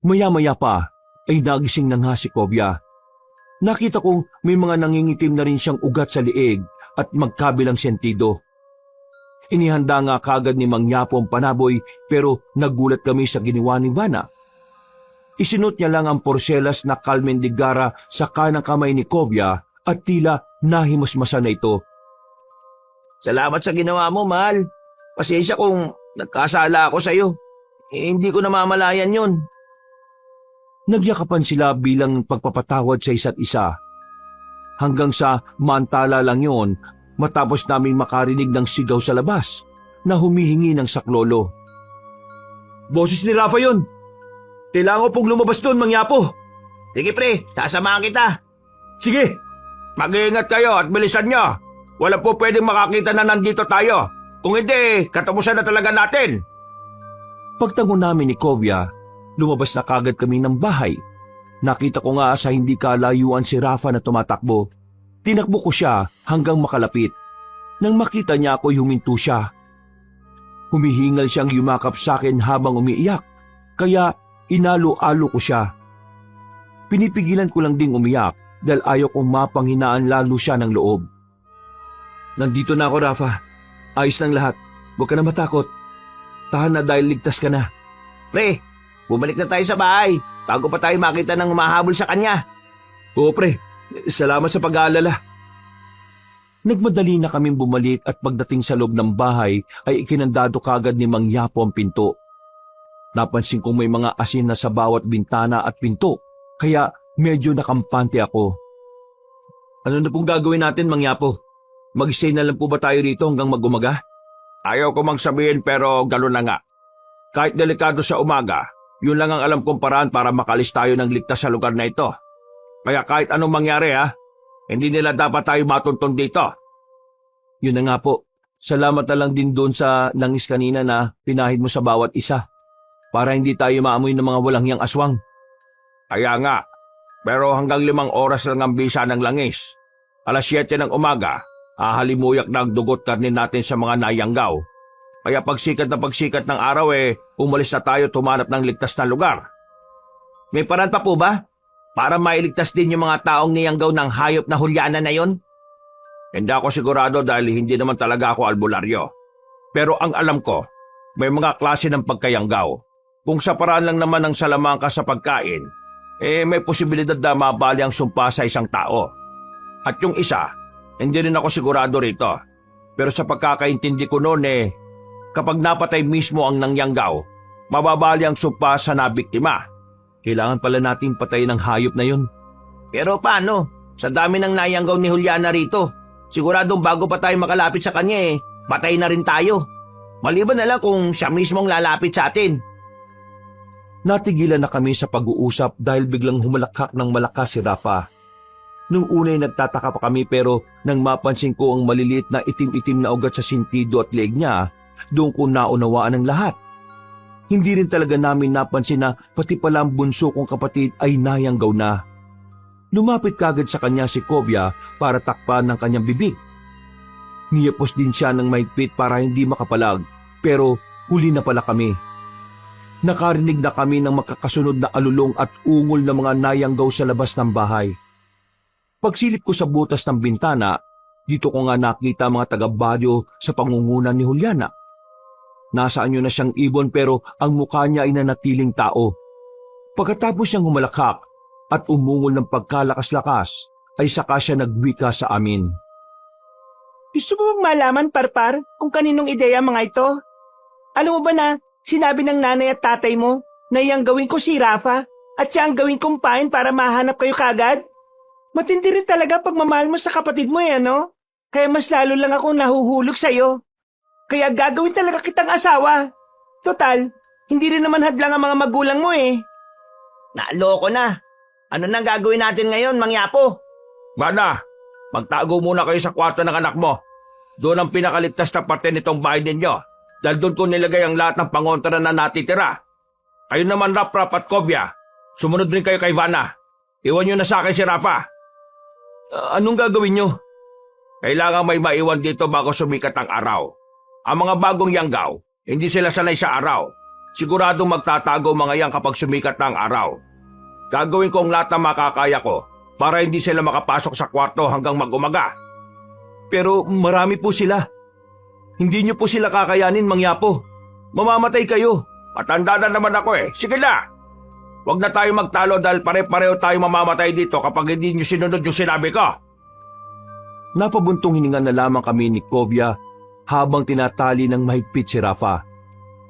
Maya-maya pa ay nagising na nga si Kobya. Nakita kong may mga nangingitim na rin siyang ugat sa liig at magkabilang sentido. Inihanda nga kagad ni Mang Yapo ang panaboy pero nagulat kami sa ginawa ni Vana. Isinot niya lang ang porselas na kalmendigara sa kanang kamay ni Kobya at tila nahimasmasa na ito. Salamat sa ginawa mo, mahal. Pasensya kung nagkasala ako sa'yo. Hindi ko namamalayan yun. Nagyakapan sila bilang pagpapatawad sa isa't isa. Hanggang sa mantala lang yon matapos namin makarinig ng sigaw sa labas na humihingi ng saklolo. Boses ni Rafa yun! Kailangan ko pong lumabas doon, Mang Yapo! Sige pre, sasamahan kita. Sige! Mag-iingat kayo at bilisan nyo. Wala po pwedeng makakita na nandito tayo. Kung hindi, katapusan na talaga natin. Pagtango namin ni Kobya, lumabas na kagad kami ng bahay. Nakita ko nga sa hindi kalayuan si Rafa na tumatakbo. Tinakbo ko siya hanggang makalapit. Nang makita niya ako, huminto siya. Humihingal siyang yumakap sa akin habang umiiyak, kaya inalo-alo ko siya. Pinipigilan ko lang ding umiyak dahil ayaw kong mapanghinaan lalo siya ng loob. Nandito na ako, Rafa. Ayos lang lahat. Huwag ka na matakot. Tahan na dahil ligtas ka na. Pre, bumalik na tayo sa bahay bago pa tayo makita ng humahabol sa kanya. Oo, pre. Salamat sa pag-aalala. Nagmadali na kaming bumalik at pagdating sa loob ng bahay ay ikinandado kagad ni Mang Yapo ang pinto. Napansin kong may mga asin na sa bawat bintana at pinto, kaya medyo nakampante ako. Ano na pong gagawin natin, Mang Yapo? Mag-stay na lang po ba tayo rito hanggang mag-umaga? Ayaw ko mang sabihin pero gano'n na nga. Kahit delikado sa umaga, yun lang ang alam kong paraan para makalis tayo ng ligtas sa lugar na ito. Kaya kahit anong mangyari hindi nila dapat tayo matuntun dito. Yun na nga po. Salamat na lang din doon sa langis kanina na pinahid mo sa bawat isa. Para hindi tayo maamoy ng mga walang hiyang aswang. Kaya nga, pero hanggang 5 oras lang ang bisa ng langis. Alas 7 ng umaga, hahalimuyak na ang dugot karne natin sa mga nayanggaw. Kaya pagsikat ng araw umalis na tayo tumanap ng ligtas na lugar. May paraan pa po ba? Para mailigtas din yung mga taong niyanggaw ng hayop na Juliana na yon? Hindi ako sigurado dahil hindi naman talaga ako albularyo. Pero ang alam ko, may mga klase ng pagkayanggaw. Kung sa paraan lang naman ng salamangka sa pagkain, may posibilidad na mabali ang sumpa sa isang tao. At yung isa, hindi rin ako sigurado rito. Pero sa pagkakaintindi ko noon kapag napatay mismo ang nangyanggaw, mababali ang sumpa sa nabiktima. Kailangan pala natin patayin ang hayop na yun. Pero paano? Sa dami ng nayanggaw ni Juliana rito, siguradong bago pa tayo makalapit sa kanya patay na rin tayo. Maliban na lang kung siya mismong lalapit sa atin. Natigilan na kami sa pag-uusap dahil biglang humalakhak ng malakas si Rafa. Nung una'y nagtataka pa kami pero nang mapansin ko ang maliliit na itim-itim na ugat sa sintido at leeg niya, doon ko naunawaan ang lahat. Hindi rin talaga namin napansin na pati pala ang bunso kong kapatid ay nayanggaw na. Lumapit kagad sa kanya si Kobya para takpan ng kanyang bibig. Niyapos din siya ng mahigpit para hindi makapalag, pero huli na pala kami. Nakarinig na kami ng makakasunod na alulong at ungol ng mga nayanggaw sa labas ng bahay. Pagsilip ko sa butas ng bintana, dito ko nga nakita mga taga-baryo sa pangungunan ni Juliana. Nasaan yun na siyang ibon pero ang mukha niya ay nanatiling tao. Pagkatapos siyang humalakhak at umungol ng pagkalakas-lakas, ay saka siya nagwika sa amin. Gusto mo bang malaman, Parpar, kung kaninong ideya mga ito? Alam mo ba na sinabi ng nanay at tatay mo na iyang gawin ko si Rafa at siya ang gawin kong pain para mahanap kayo kagad? Matindi rin talaga pagmamahal mo sa kapatid mo no? Kaya mas lalo lang akong nahuhulog sa'yo. Kaya gagawin talaga kitang asawa. Total, hindi rin naman hadlang ang mga magulang mo Naloko na. Ano nang gagawin natin ngayon, Mang Yapo? Bana, magtago muna kayo sa kwarto ng anak mo. Doon ang pinakaligtas na parte nitong bahay ninyo. Dahil doon ko nilagay ang lahat ng pangontra na natitira. Kayo naman, Rap at Kobya. sumunod rin kayo kay Ivana. Iwan nyo na sa akin si Rafa. Anong gagawin nyo? Kailangan may maiwan dito bago sumikat ang araw. Ang mga bagong yanggaw, hindi sila sanay sa araw. Siguradong magtatago mga yang kapag sumikat ang araw. Gagawin ko ang lahat ng makakaya ko para hindi sila makapasok sa kwarto hanggang mag-umaga. Pero marami po sila. Hindi nyo po sila kakayanin, Mang Yapo. Mamamatay kayo. Matanda na naman ako eh. Sige na! Huwag na tayo magtalo dahil pare-pareho tayo mamamatay dito kapag hindi nyo sinunod yung sinabi ko. Napabuntong hininga na lamang kami ni Kovia habang tinatali ng mahigpit si Rafa.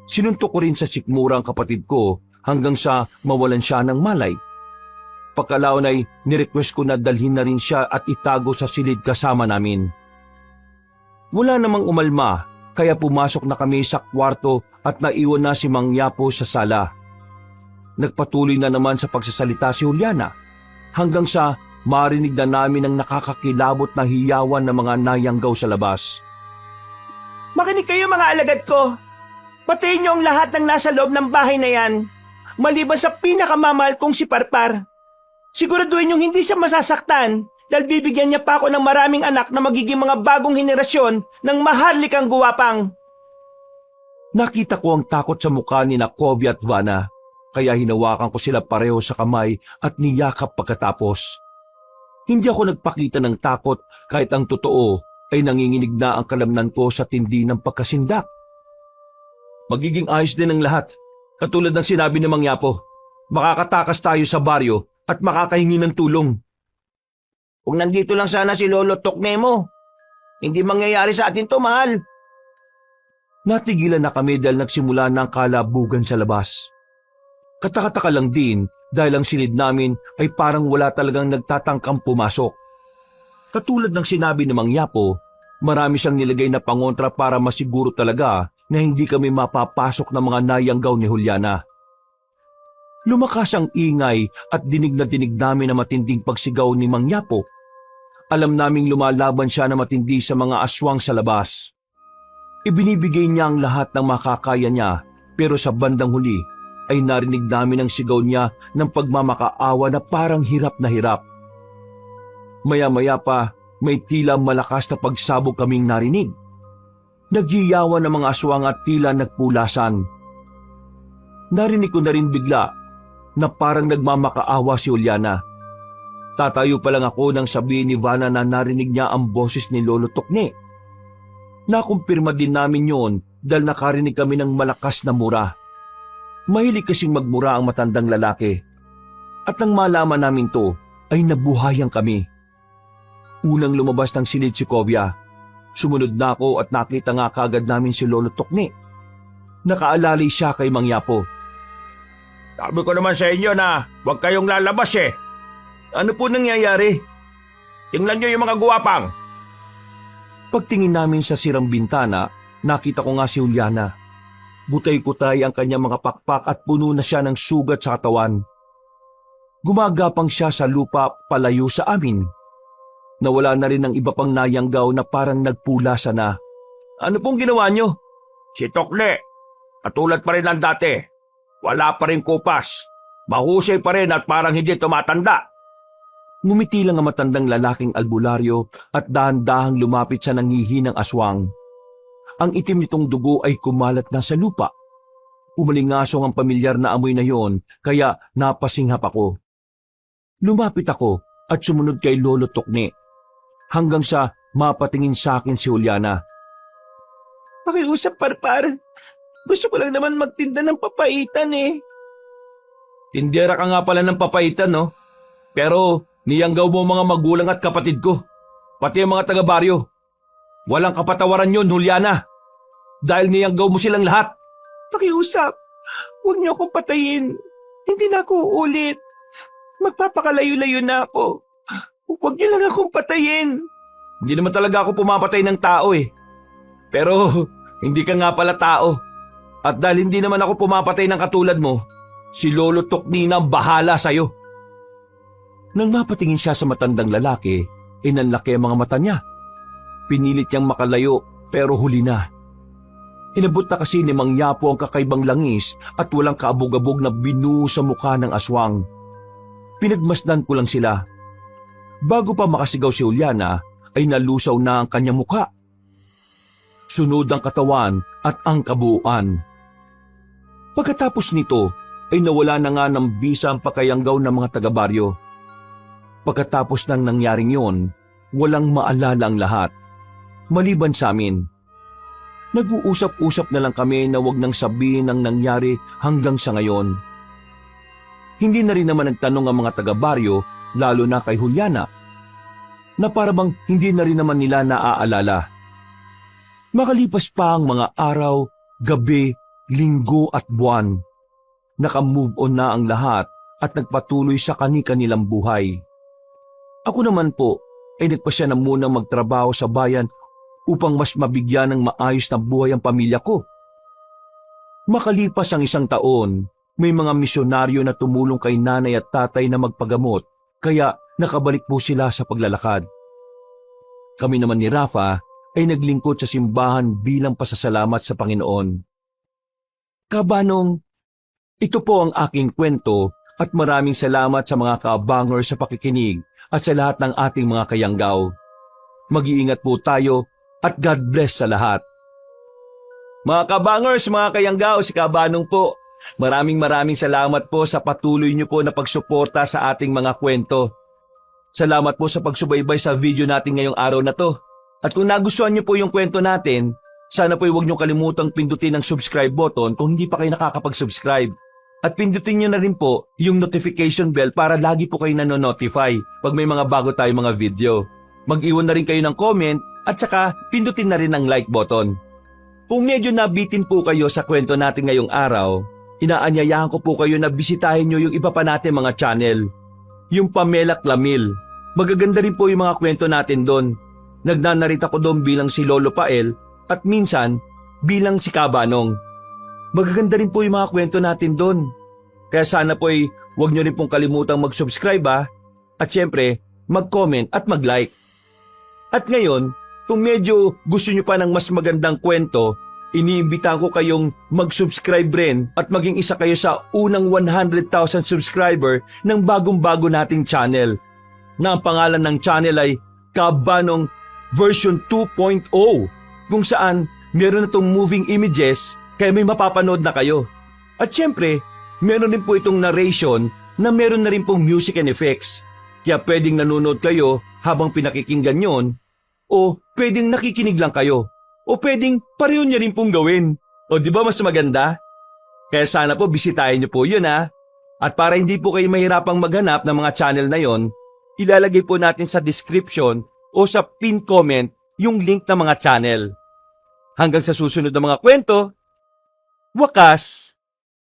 Sinuntok ko rin sa sikmura ang kapatid ko hanggang sa mawalan siya ng malay. Pagkalaon ay nirequest ko na dalhin na rin siya at itago sa silid kasama namin. Wala namang umalma kaya pumasok na kami sa kwarto at naiwan na si Mang Yapo sa sala. Nagpatuloy na naman sa pagsasalita si Juliana hanggang sa marinig na namin ang nakakakilabot na hiyawan ng mga nayanggaw sa labas. Makinig kayo mga alagad ko. Patayin niyo ang lahat ng nasa loob ng bahay na yan. Maliban sa pinakamamahal kong si Parpar. Siguraduhin niyong hindi siya masasaktan dahil bibigyan niya pa ako ng maraming anak na magiging mga bagong henerasyon ng maharlikang guwapang. Nakita ko ang takot sa mukha ni Kovia at Vana, kaya hinawakan ko sila pareho sa kamay at niyakap pagkatapos. Hindi ako nagpakita ng takot kahit ang totoo ay nanginginig na ang kalamnan ko sa tindi ng pagkasindak. Magiging ayos din ang lahat, katulad ng sinabi ni Mang Yapo. Makakatakas tayo sa baryo at makakahingi ng tulong. Kung nandito lang sana si Lolo Tokne mo, hindi mangyayari sa atin to, mahal. Natigilan na kami dahil nagsimula ng kalabugan sa labas. Katakataka lang din dahil ang silid namin ay parang wala talagang nagtatangkang pumasok. Katulad ng sinabi ni Mang Yapo, marami siyang nilagay na pangontra para masiguro talaga na hindi kami mapapasok ng mga nayanggaw ni Juliana. Lumakas ang ingay at dinig na dinig namin na matinding pagsigaw ni Mang Yapo. Alam naming lumalaban siya na matindi sa mga aswang sa labas. Ibinibigay niya ang lahat ng makakaya niya pero sa bandang huli ay narinig namin ang sigaw niya ng pagmamakaawa na parang hirap na hirap. Maya-maya pa may tila malakas na pagsabog kaming narinig. Nagyiyawan ng mga aswang at tila nagpulasan. Narinig ko na rin bigla na parang nagmamakaawa si Juliana. Tatayo pa lang ako nang sabihin ni Vana na narinig niya ang boses ni Lolo Tokne. Nakumpirma din namin yon dahil nakarinig kami ng malakas na mura. Mahilig kasing magmura ang matandang lalaki. At nang malaman namin to, ay nabuhayan kami. Unang lumabas ng silid si Kovia. Sumunod na ako at nakita nga kagad namin si Lolo Tokne. Nakaalalay siya kay Mang Yapo. Sabi ko naman sa inyo na huwag kayong lalabas eh. Ano po nangyayari? Tingnan niyo yung mga guwapang. Pagtingin namin sa sirang bintana, nakita ko nga si Juliana. Butay-putay ang kanyang mga pakpak at puno na siya ng sugat sa katawan. Gumagapang siya sa lupa palayo sa amin. Nawala na rin ang iba pang nayanggaw na parang nagpulasa na. Ano pong ginawa niyo? Si Tokne, katulad pa rin ng dati. Wala pa rin kupas. Mahusay pa rin at parang hindi tumatanda. Ngumiti lang ang matandang lalaking albularyo at dahan-dahang lumapit sa nangihinang aswang. Ang itim nitong dugo ay kumalat na sa lupa. Umalingasong ang pamilyar na amoy na yon kaya napasinghap ako. Lumapit ako at sumunod kay Lolo Tokne hanggang sa mapatingin sa akin si Juliana. Pakiusap, Parpar. Gusto ko lang naman magtinda ng papaitan eh. Tindera ka nga pala ng papaitan, no? Pero niyanggaw mo mga magulang at kapatid ko, pati ang mga taga-baryo. Walang kapatawaran yun, Juliana. Dahil niyanggaw mo silang lahat. Pakiusap. Huwag niyo akong patayin. Hindi na ako uulit. Magpapakalayo-layo na ako. Huwag niyo lang akong patayin. Hindi naman talaga ako pumapatay ng tao eh. Pero hindi ka nga pala tao. At dahil hindi naman ako pumapatay ng katulad mo, si Lolo Tokne na ang bahala sa'yo. Nang mapatingin siya sa matandang lalaki, inanlaki ang mga mata niya. Pinilit niyang makalayo pero huli na. Inabot na kasi ni Mang Yapo ang kakaibang langis at walang kaabog-abog na binuo sa mukha ng aswang. pinagmasdan ko lang sila. Bago pa makasigaw si Juliana, ay nalusaw na ang kanyang muka. Sunod ang katawan at ang kabuuan. Pagkatapos nito, ay nawala na nga ng bisa ang pakayanggaw ng mga taga-baryo. Pagkatapos ng nangyaring yon, walang maalala ang lahat. Maliban sa amin. Nag-uusap-usap na lang kami na wag nang sabihin ang nangyari hanggang sa ngayon. Hindi na rin naman nagtanong ang mga taga-baryo, lalo na kay Juliana, na parabang hindi na rin naman nila naaalala. Makalipas pa ang mga araw, gabi, linggo at buwan. Naka-move on na ang lahat at nagpatuloy sa kani-kanilang buhay. Ako naman po ay nagpasya na muna magtrabaho sa bayan upang mas mabigyan ng maayos na buhay ang pamilya ko. Makalipas ang 1 taon, may mga misyonaryo na tumulong kay nanay at tatay na magpagamot, kaya nakabalik po sila sa paglalakad. Kami naman ni Rafa ay naglingkod sa simbahan bilang pasasalamat sa Panginoon. Kabanong, ito po ang aking kwento at maraming salamat sa mga kaabanger sa pakikinig at sa lahat ng ating mga kayanggaw. Mag-iingat po tayo at God bless sa lahat. Mga kabangers, mga kayanggaw, si Kabanong po. Maraming salamat po sa patuloy niyo po na pagsuporta sa ating mga kwento. Salamat po sa pagsubaybay sa video natin ngayong araw na to. At kung nagustuhan niyo po yung kwento natin, sana po huwag niyo kalimutang pindutin ang subscribe button kung hindi pa kayo nakakapag-subscribe. At pindutin niyo na rin po yung notification bell para lagi po kayo nanonotify pag may mga bago tayong mga video. Mag-iwan na rin kayo ng comment at saka pindutin na rin ang like button. Kung medyo nabitin po kayo sa kwento natin ngayong araw, inaanyayahan ko po kayo na bisitahin nyo yung iba pa natin mga channel. Yung Pamela Clamil. Magaganda rin po yung mga kwento natin doon. Nagnanarita ko doon bilang si Lolo Pael at minsan bilang si Kabanong. Magaganda rin po yung mga kwento natin doon. Kaya sana po ay huwag nyo rin pong kalimutang mag-subscribe at syempre mag-comment at mag-like. At ngayon, kung medyo gusto nyo pa ng mas magandang kwento, iniimbitahan ko kayong mag-subscribe rin at maging isa kayo sa unang 100,000 subscriber ng bagong-bago nating channel. Na ang pangalan ng channel ay Kabanong version 2.0 kung saan meron na itong moving images kaya may mapapanood na kayo. At syempre, meron din po itong narration na meron na rin pong music and effects. Kaya pwedeng nanonood kayo habang pinakikinggan yon, o pwedeng nakikinig lang kayo, o pwedeng pareho niya rin pong gawin. O di ba mas maganda? Kaya sana po bisitahin niyo po yun At para hindi po kayo mahirapang maghanap ng mga channel na yon, ilalagay po natin sa description o sa pin comment yung link ng mga channel. Hanggang sa susunod na mga kwento, wakas!